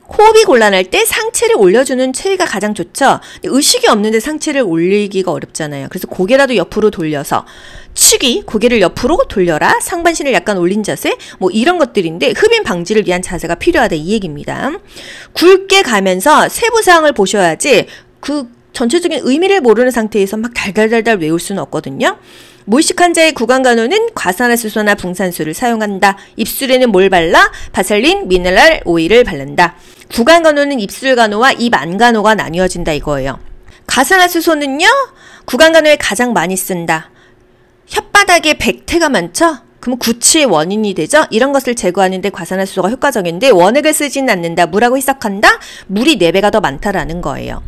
호흡이 곤란할 때 상체를 올려주는 체위가 가장 좋죠. 의식이 없는데 상체를 올리기가 어렵잖아요. 그래서 고개라도 옆으로 돌려서 치기, 고개를 옆으로 돌려라, 상반신을 약간 올린 자세, 뭐 이런 것들인데 흡인 방지를 위한 자세가 필요하다 이 얘기입니다. 굵게 가면서 세부사항을 보셔야지 그 전체적인 의미를 모르는 상태에서 막 달달달달 외울 수는 없거든요. 무의식 환자의 구강간호는 과산화수소나 붕산수를 사용한다. 입술에는 뭘 발라? 바셀린, 미네랄 오일을 바른다. 구강간호는 입술간호와 입 안간호가 나뉘어진다 이거예요. 과산화수소는요. 구강간호에 가장 많이 쓴다. 혓바닥에 백태가 많죠? 그럼 구취의 원인이 되죠? 이런 것을 제거하는데 과산화수소가 효과적인데 원액을 쓰지는 않는다. 물하고 희석한다? 물이 4배가 더 많다라는 거예요.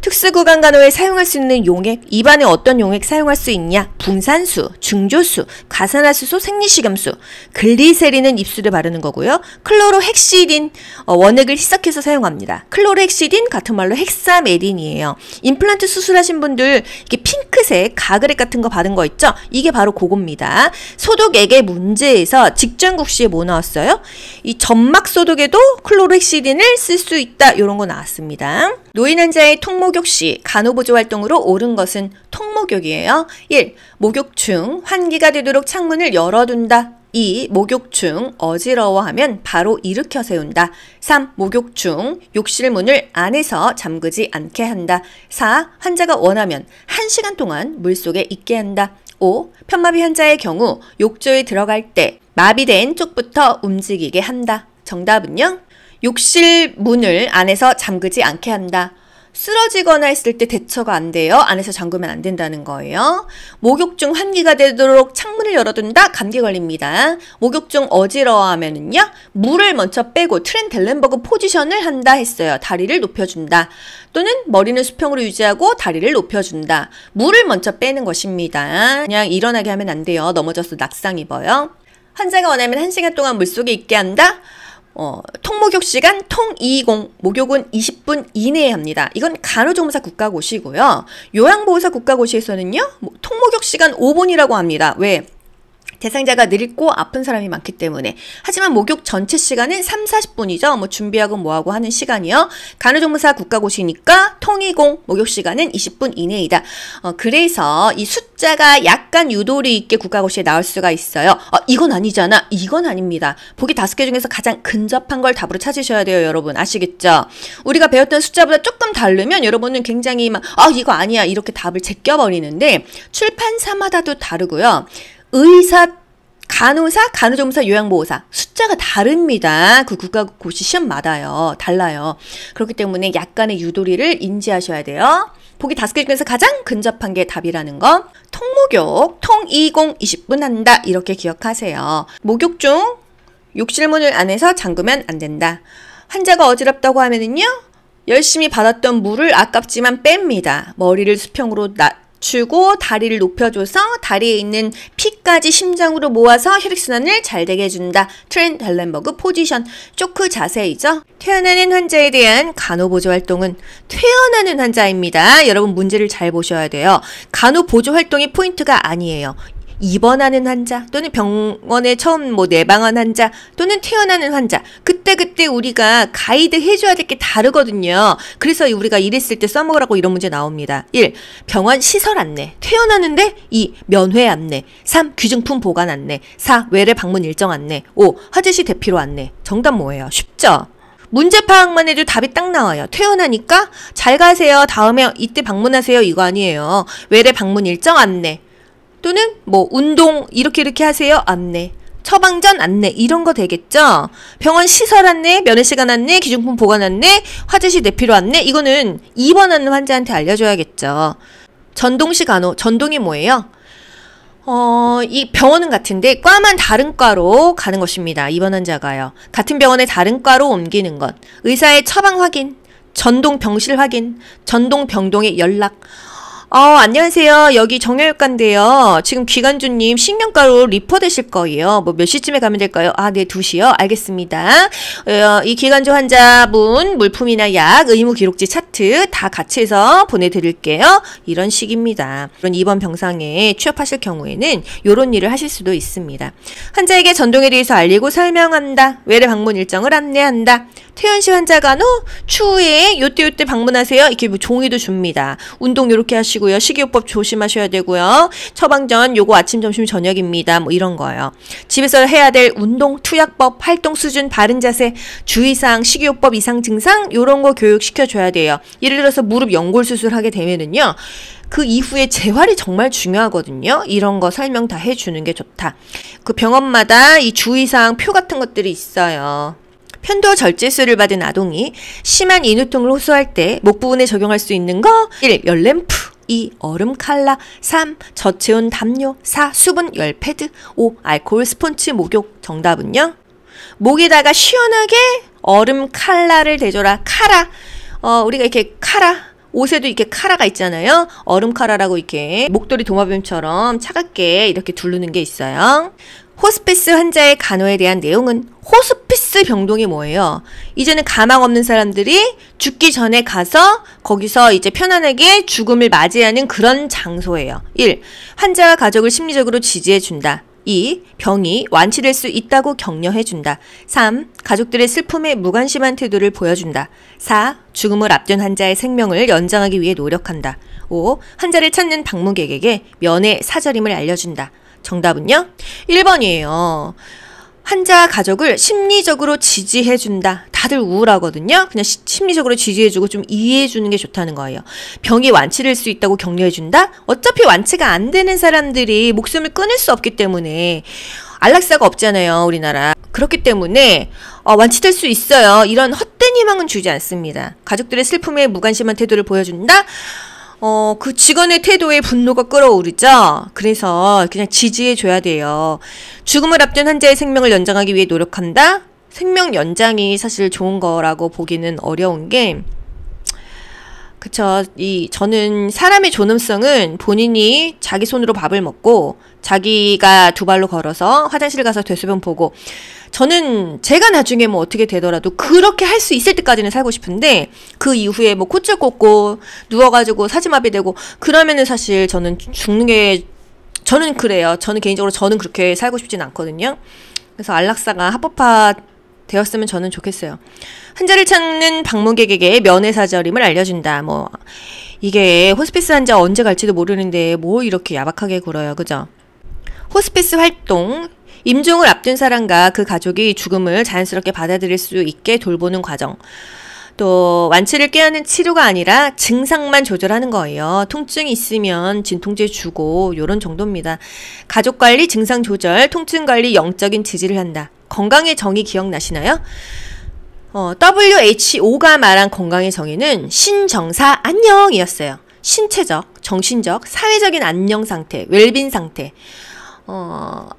특수구강간호에 사용할 수 있는 용액, 입안에 어떤 용액 사용할 수 있냐? 붕산수, 중조수, 과산화수소, 생리식염수, 글리세린은 입술에 바르는 거고요. 클로로헥시딘, 원액을 희석해서 사용합니다. 클로로헥시딘 같은 말로 헥사메린이에요. 임플란트 수술하신 분들 이렇게 핑크색 가그렉 같은 거 받은 거 있죠? 이게 바로 그겁니다. 소독액의 문제에서 직전국시에 뭐 나왔어요? 이 점막 소독에도 클로로헥시딘을 쓸 수 있다. 이런 거 나왔습니다. 노인 환자의 통목욕 시 간호보조 활동으로 옳은 것은 통목욕이에요. 1. 목욕 중 환기가 되도록 창문을 열어둔다. 2. 목욕 중 어지러워하면 바로 일으켜 세운다. 3. 목욕 중 욕실 문을 안에서 잠그지 않게 한다. 4. 환자가 원하면 1시간 동안 물속에 있게 한다. 5. 편마비 환자의 경우 욕조에 들어갈 때 마비된 쪽부터 움직이게 한다. 정답은요? 욕실 문을 안에서 잠그지 않게 한다. 쓰러지거나 했을 때 대처가 안 돼요. 안에서 잠그면 안 된다는 거예요. 목욕 중 환기가 되도록 창문을 열어둔다. 감기 걸립니다. 목욕 중 어지러워하면은요. 물을 먼저 빼고 트렌델렌버그 포지션을 한다 했어요. 다리를 높여준다. 또는 머리는 수평으로 유지하고 다리를 높여준다. 물을 먼저 빼는 것입니다. 그냥 일어나게 하면 안 돼요. 넘어져서 낙상 입어요. 환자가 원하면 1시간 동안 물속에 있게 한다. 통목욕 시간 통220 목욕은 20분 이내에 합니다. 이건 간호조무사 국가고시고요. 요양보호사 국가고시에서는요. 통목욕 시간 5분이라고 합니다. 왜? 대상자가 늙고 아픈 사람이 많기 때문에. 하지만 목욕 전체 시간은 30-40분이죠. 뭐 준비하고 뭐하고 하는 시간이요. 간호조무사 국가고시니까 통20 목욕 시간은 20분 이내이다. 그래서 이 숫자가 약간 유도리 있게 국가고시에 나올 수가 있어요. 이건 아니잖아. 이건 아닙니다. 보기 5개 중에서 가장 근접한 걸 답으로 찾으셔야 돼요. 여러분 아시겠죠? 우리가 배웠던 숫자보다 조금 다르면 여러분은 굉장히 막 이거 아니야 이렇게 답을 제껴버리는데 출판사마다도 다르고요. 의사, 간호사, 간호조무사, 요양보호사 숫자가 다릅니다. 그 국가고시 시험마다요. 달라요. 그렇기 때문에 약간의 유도리를 인지하셔야 돼요. 보기 5개 중에서 가장 근접한 게 답이라는 거. 통목욕, 통20 20분 한다. 이렇게 기억하세요. 목욕 중 욕실문을 안에서 잠그면 안 된다. 환자가 어지럽다고 하면은요. 열심히 받았던 물을 아깝지만 뺍니다. 머리를 수평으로 주고 다리를 높여줘서 다리에 있는 피까지 심장으로 모아서 혈액순환을 잘 되게 해준다. 트렌델렌버그 포지션. 초크 자세이죠. 퇴원하는 환자에 대한 간호보조 활동은 퇴원하는 환자입니다. 여러분 문제를 잘 보셔야 돼요. 간호보조 활동이 포인트가 아니에요. 입원하는 환자 또는 병원에 처음 내방한 환자 또는 퇴원하는 환자 그때 우리가 가이드 해줘야 될 게 다르거든요. 그래서 우리가 이랬을 때 써먹으라고 이런 문제 나옵니다. 1. 병원 시설 안내 퇴원하는데 2. 면회 안내 3. 귀중품 보관 안내 4. 외래 방문 일정 안내 5. 화재시 대피로 안내. 정답 뭐예요? 쉽죠? 문제 파악만 해도 답이 딱 나와요. 퇴원하니까 잘 가세요. 다음에 이때 방문하세요. 이거 아니에요. 외래 방문 일정 안내 또는 운동 이렇게 하세요. 안내. 처방전 안내 이런 거 되겠죠. 병원 시설 안내, 면회시간 안내, 기중품 보관 안내, 화재시 대피로 안내 이거는 입원하는 환자한테 알려줘야겠죠. 전동시 간호. 전동이 뭐예요? 이 병원은 같은데 과만 다른 과로 가는 것입니다. 입원 환자가요. 같은 병원에 다른 과로 옮기는 것. 의사의 처방 확인, 전동 병실 확인, 전동 병동의 연락. 안녕하세요. 여기 정형외과인데요. 지금 기관주님 신경과로 리퍼되실 거예요. 몇 시쯤에 가면 될까요? 네, 2시요. 알겠습니다. 이 기관주 환자분 물품이나 약, 의무 기록지 차트 다 같이 해서 보내드릴게요. 이런 식입니다. 그런 입원 병상에 취업하실 경우에는 이런 일을 하실 수도 있습니다. 환자에게 전동에 대해서 알리고 설명한다. 외래 방문 일정을 안내한다. 퇴원시 환자 간호 추후에 요때 방문하세요. 이렇게 종이도 줍니다. 운동 요렇게 하시고요. 식이요법 조심하셔야 되고요. 처방전 요거 아침, 점심, 저녁입니다. 이런 거예요. 집에서 해야 될 운동, 투약법, 활동 수준, 바른 자세, 주의사항, 식이요법 이상 증상 요런 거 교육시켜줘야 돼요. 예를 들어서 무릎 연골 수술하게 되면은요. 그 이후에 재활이 정말 중요하거든요. 이런 거 설명 다 해주는 게 좋다. 그 병원마다 이 주의사항 표 같은 것들이 있어요. 편도 절제술을 받은 아동이 심한 인후통을 호소할 때 목 부분에 적용할 수 있는 거 1. 열램프 2. 얼음 칼라 3. 저체온 담요 4. 수분 열 패드 5. 알코올 스폰지 목욕. 정답은요? 목에다가 시원하게 얼음 칼라를 대줘라. 카라. 우리가 이렇게 카라 옷에도 이렇게 카라가 있잖아요. 얼음 카라라고 이렇게 목도리 도마뱀처럼 차갑게 이렇게 두르는 게 있어요. 호스피스 환자의 간호에 대한 내용은 호스피스 병동이 뭐예요? 이제는 가망 없는 사람들이 죽기 전에 가서 거기서 이제 편안하게 죽음을 맞이하는 그런 장소예요. 1. 환자와 가족을 심리적으로 지지해준다. 2. 병이 완치될 수 있다고 격려해준다. 3. 가족들의 슬픔에 무관심한 태도를 보여준다. 4. 죽음을 앞둔 환자의 생명을 연장하기 위해 노력한다. 5. 환자를 찾는 방문객에게 면회 사절임을 알려준다. 정답은요? 1번이에요. 환자 가족을 심리적으로 지지해준다. 다들 우울하거든요. 그냥 심리적으로 지지해주고 좀 이해해주는 게 좋다는 거예요. 병이 완치될 수 있다고 격려해준다? 어차피 완치가 안 되는 사람들이 목숨을 끊을 수 없기 때문에 안락사가 없잖아요, 우리나라. 그렇기 때문에 완치될 수 있어요. 이런 헛된 희망은 주지 않습니다. 가족들의 슬픔에 무관심한 태도를 보여준다? 그 직원의 태도에 분노가 끓어오르죠. 그래서 그냥 지지해줘야 돼요. 죽음을 앞둔 환자의 생명을 연장하기 위해 노력한다? 생명 연장이 사실 좋은 거라고 보기는 어려운 게, 그쵸. 저는 사람의 존엄성은 본인이 자기 손으로 밥을 먹고, 자기가 두 발로 걸어서 화장실 가서 대소변 보고, 저는 제가 나중에 뭐 어떻게 되더라도 그렇게 할 수 있을 때까지는 살고 싶은데, 그 이후에 뭐 콧줄 꽂고, 누워가지고 사지마비 되고, 그러면은 사실 저는 죽는 게, 저는 그래요. 저는 개인적으로 저는 그렇게 살고 싶진 않거든요. 그래서 안락사가 합법화 되었으면 저는 좋겠어요. 환자를 찾는 방문객에게 면회사절임을 알려준다. 뭐 이게 호스피스 환자 언제 갈지도 모르는데 뭐 이렇게 야박하게 굴어요. 그죠? 호스피스 활동, 임종을 앞둔 사람과 그 가족이 죽음을 자연스럽게 받아들일 수 있게 돌보는 과정. 또 완치를 꾀하는 치료가 아니라 증상만 조절하는 거예요. 통증이 있으면 진통제 주고 요런 정도입니다. 가족관리, 증상조절, 통증관리, 영적인 지지를 한다. 건강의 정의 기억나시나요? WHO가 말한 건강의 정의는 신정사 안녕이었어요. 신체적, 정신적, 사회적인 안녕 상태, 웰빈 상태.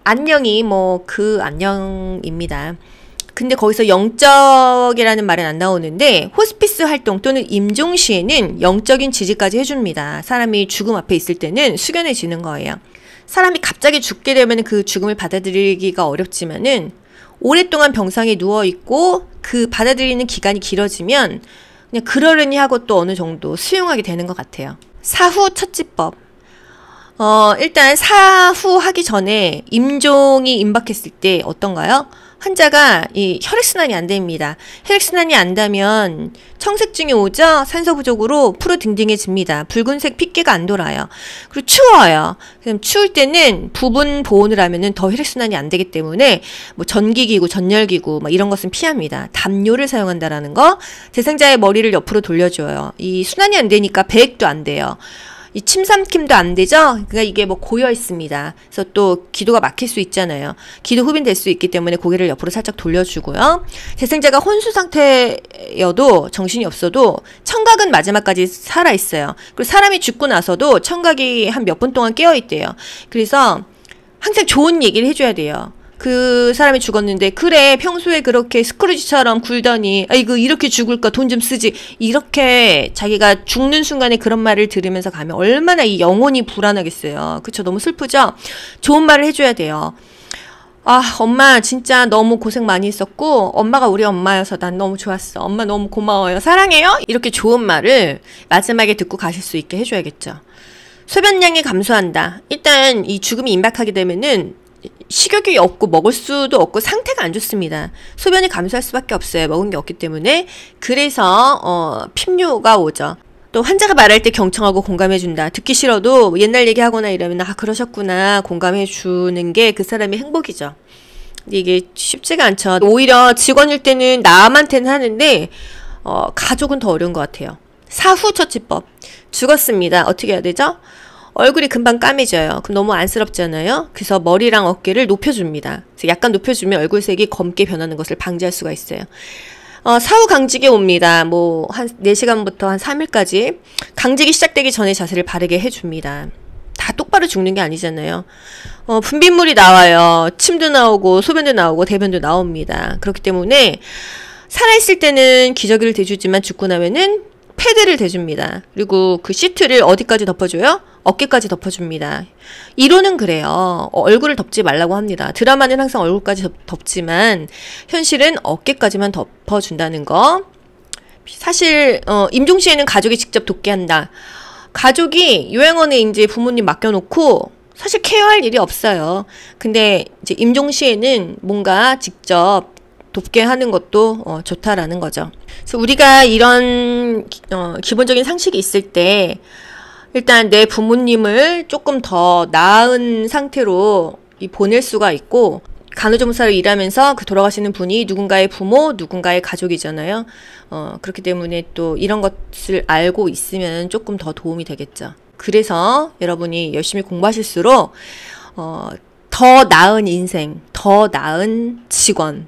안녕이 뭐 그 안녕입니다. 근데 거기서 영적이라는 말은 안 나오는데 호스피스 활동 또는 임종 시에는 영적인 지지까지 해줍니다. 사람이 죽음 앞에 있을 때는 숙연해지는 거예요. 사람이 갑자기 죽게 되면 그 죽음을 받아들이기가 어렵지만은 오랫동안 병상에 누워있고 그 받아들이는 기간이 길어지면 그냥 그러려니 하고 또 어느 정도 수용하게 되는 것 같아요. 사후 처치법. 일단 사후 하기 전에 임종이 임박했을 때 어떤가요? 환자가 이 혈액순환이 안 됩니다. 혈액순환이 안 되면 청색증이 오죠? 산소 부족으로 푸르딩딩해집니다. 붉은색 핏기가 안 돌아요. 그리고 추워요. 그럼 추울 때는 부분 보온을 하면은 더 혈액순환이 안 되기 때문에 뭐 전기기구, 전열기구 막 이런 것은 피합니다. 담요를 사용한다라는 거. 대상자의 머리를 옆으로 돌려줘요. 이 순환이 안 되니까 배액도 안 돼요. 이 침삼킴도 안 되죠? 그러니까 이게 뭐 고여 있습니다. 그래서 또 기도가 막힐 수 있잖아요. 기도 흡인될 수 있기 때문에 고개를 옆으로 살짝 돌려주고요. 대상자가 혼수 상태여도 정신이 없어도 청각은 마지막까지 살아있어요. 그리고 사람이 죽고 나서도 청각이 한 몇 분 동안 깨어있대요. 그래서 항상 좋은 얘기를 해줘야 돼요. 그 사람이 죽었는데 그래 평소에 그렇게 스크루지처럼 굴더니 아이고 이렇게 죽을까 돈 좀 쓰지 이렇게 자기가 죽는 순간에 그런 말을 들으면서 가면 얼마나 이 영혼이 불안하겠어요. 그쵸? 너무 슬프죠? 좋은 말을 해줘야 돼요. 아 엄마 진짜 너무 고생 많이 했었고 엄마가 우리 엄마여서 난 너무 좋았어. 엄마 너무 고마워요. 사랑해요. 이렇게 좋은 말을 마지막에 듣고 가실 수 있게 해줘야겠죠. 소변량이 감소한다. 일단 이 죽음이 임박하게 되면은 식욕이 없고 먹을 수도 없고 상태가 안 좋습니다. 소변이 감소할 수밖에 없어요. 먹은 게 없기 때문에. 그래서 핍류가 오죠. 또 환자가 말할 때 경청하고 공감해준다. 듣기 싫어도 옛날 얘기하거나 이러면 아 그러셨구나 공감해주는 게 그 사람의 행복이죠. 근데 이게 쉽지가 않죠. 오히려 직원일 때는 남한테는 하는데 가족은 더 어려운 것 같아요. 사후 처치법. 죽었습니다. 어떻게 해야 되죠? 얼굴이 금방 까매져요. 그럼 너무 안쓰럽잖아요. 그래서 머리랑 어깨를 높여줍니다. 그래서 약간 높여주면 얼굴색이 검게 변하는 것을 방지할 수가 있어요. 사후 강직이 옵니다. 뭐 한 4시간부터 한 3일까지 강직이 시작되기 전에 자세를 바르게 해줍니다. 다 똑바로 죽는 게 아니잖아요. 분비물이 나와요. 침도 나오고 소변도 나오고 대변도 나옵니다. 그렇기 때문에 살아있을 때는 기저귀를 대주지만 죽고 나면은 패드를 대줍니다. 그리고 그 시트를 어디까지 덮어줘요? 어깨까지 덮어줍니다. 이론은 그래요. 얼굴을 덮지 말라고 합니다. 드라마는 항상 얼굴까지 덮지만 현실은 어깨까지만 덮어준다는 거. 사실 임종 시에는 가족이 직접 돕게 한다. 가족이 요양원에 이제 부모님 맡겨놓고 사실 케어할 일이 없어요. 근데 이제 임종 시에는 뭔가 직접 돕게 하는 것도 좋다라는 거죠. 그래서 우리가 이런 기본적인 상식이 있을 때 일단 내 부모님을 조금 더 나은 상태로 보낼 수가 있고 간호조무사로 일하면서 그 돌아가시는 분이 누군가의 부모, 누군가의 가족이잖아요. 그렇기 때문에 또 이런 것을 알고 있으면 조금 더 도움이 되겠죠. 그래서 여러분이 열심히 공부하실수록 더 나은 인생, 더 더 나은 직원,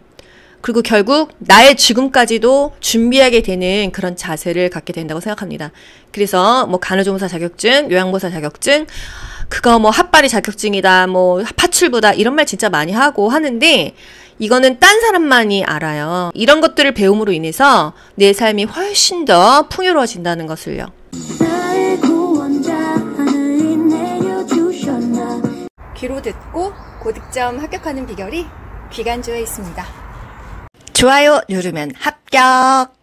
그리고 결국 나의 죽음까지도 준비하게 되는 그런 자세를 갖게 된다고 생각합니다. 그래서 뭐 간호조무사 자격증, 요양보호사 자격증, 그거 뭐 핫바리 자격증이다, 뭐 파출부다, 이런 말 진짜 많이 하고 하는데, 이거는 딴 사람만이 알아요. 이런 것들을 배움으로 인해서 내 삶이 훨씬 더 풍요로워진다는 것을요. 귀로 듣고 고득점 합격하는 비결이 귀간주에 있습니다. 좋아요 누르면 합격!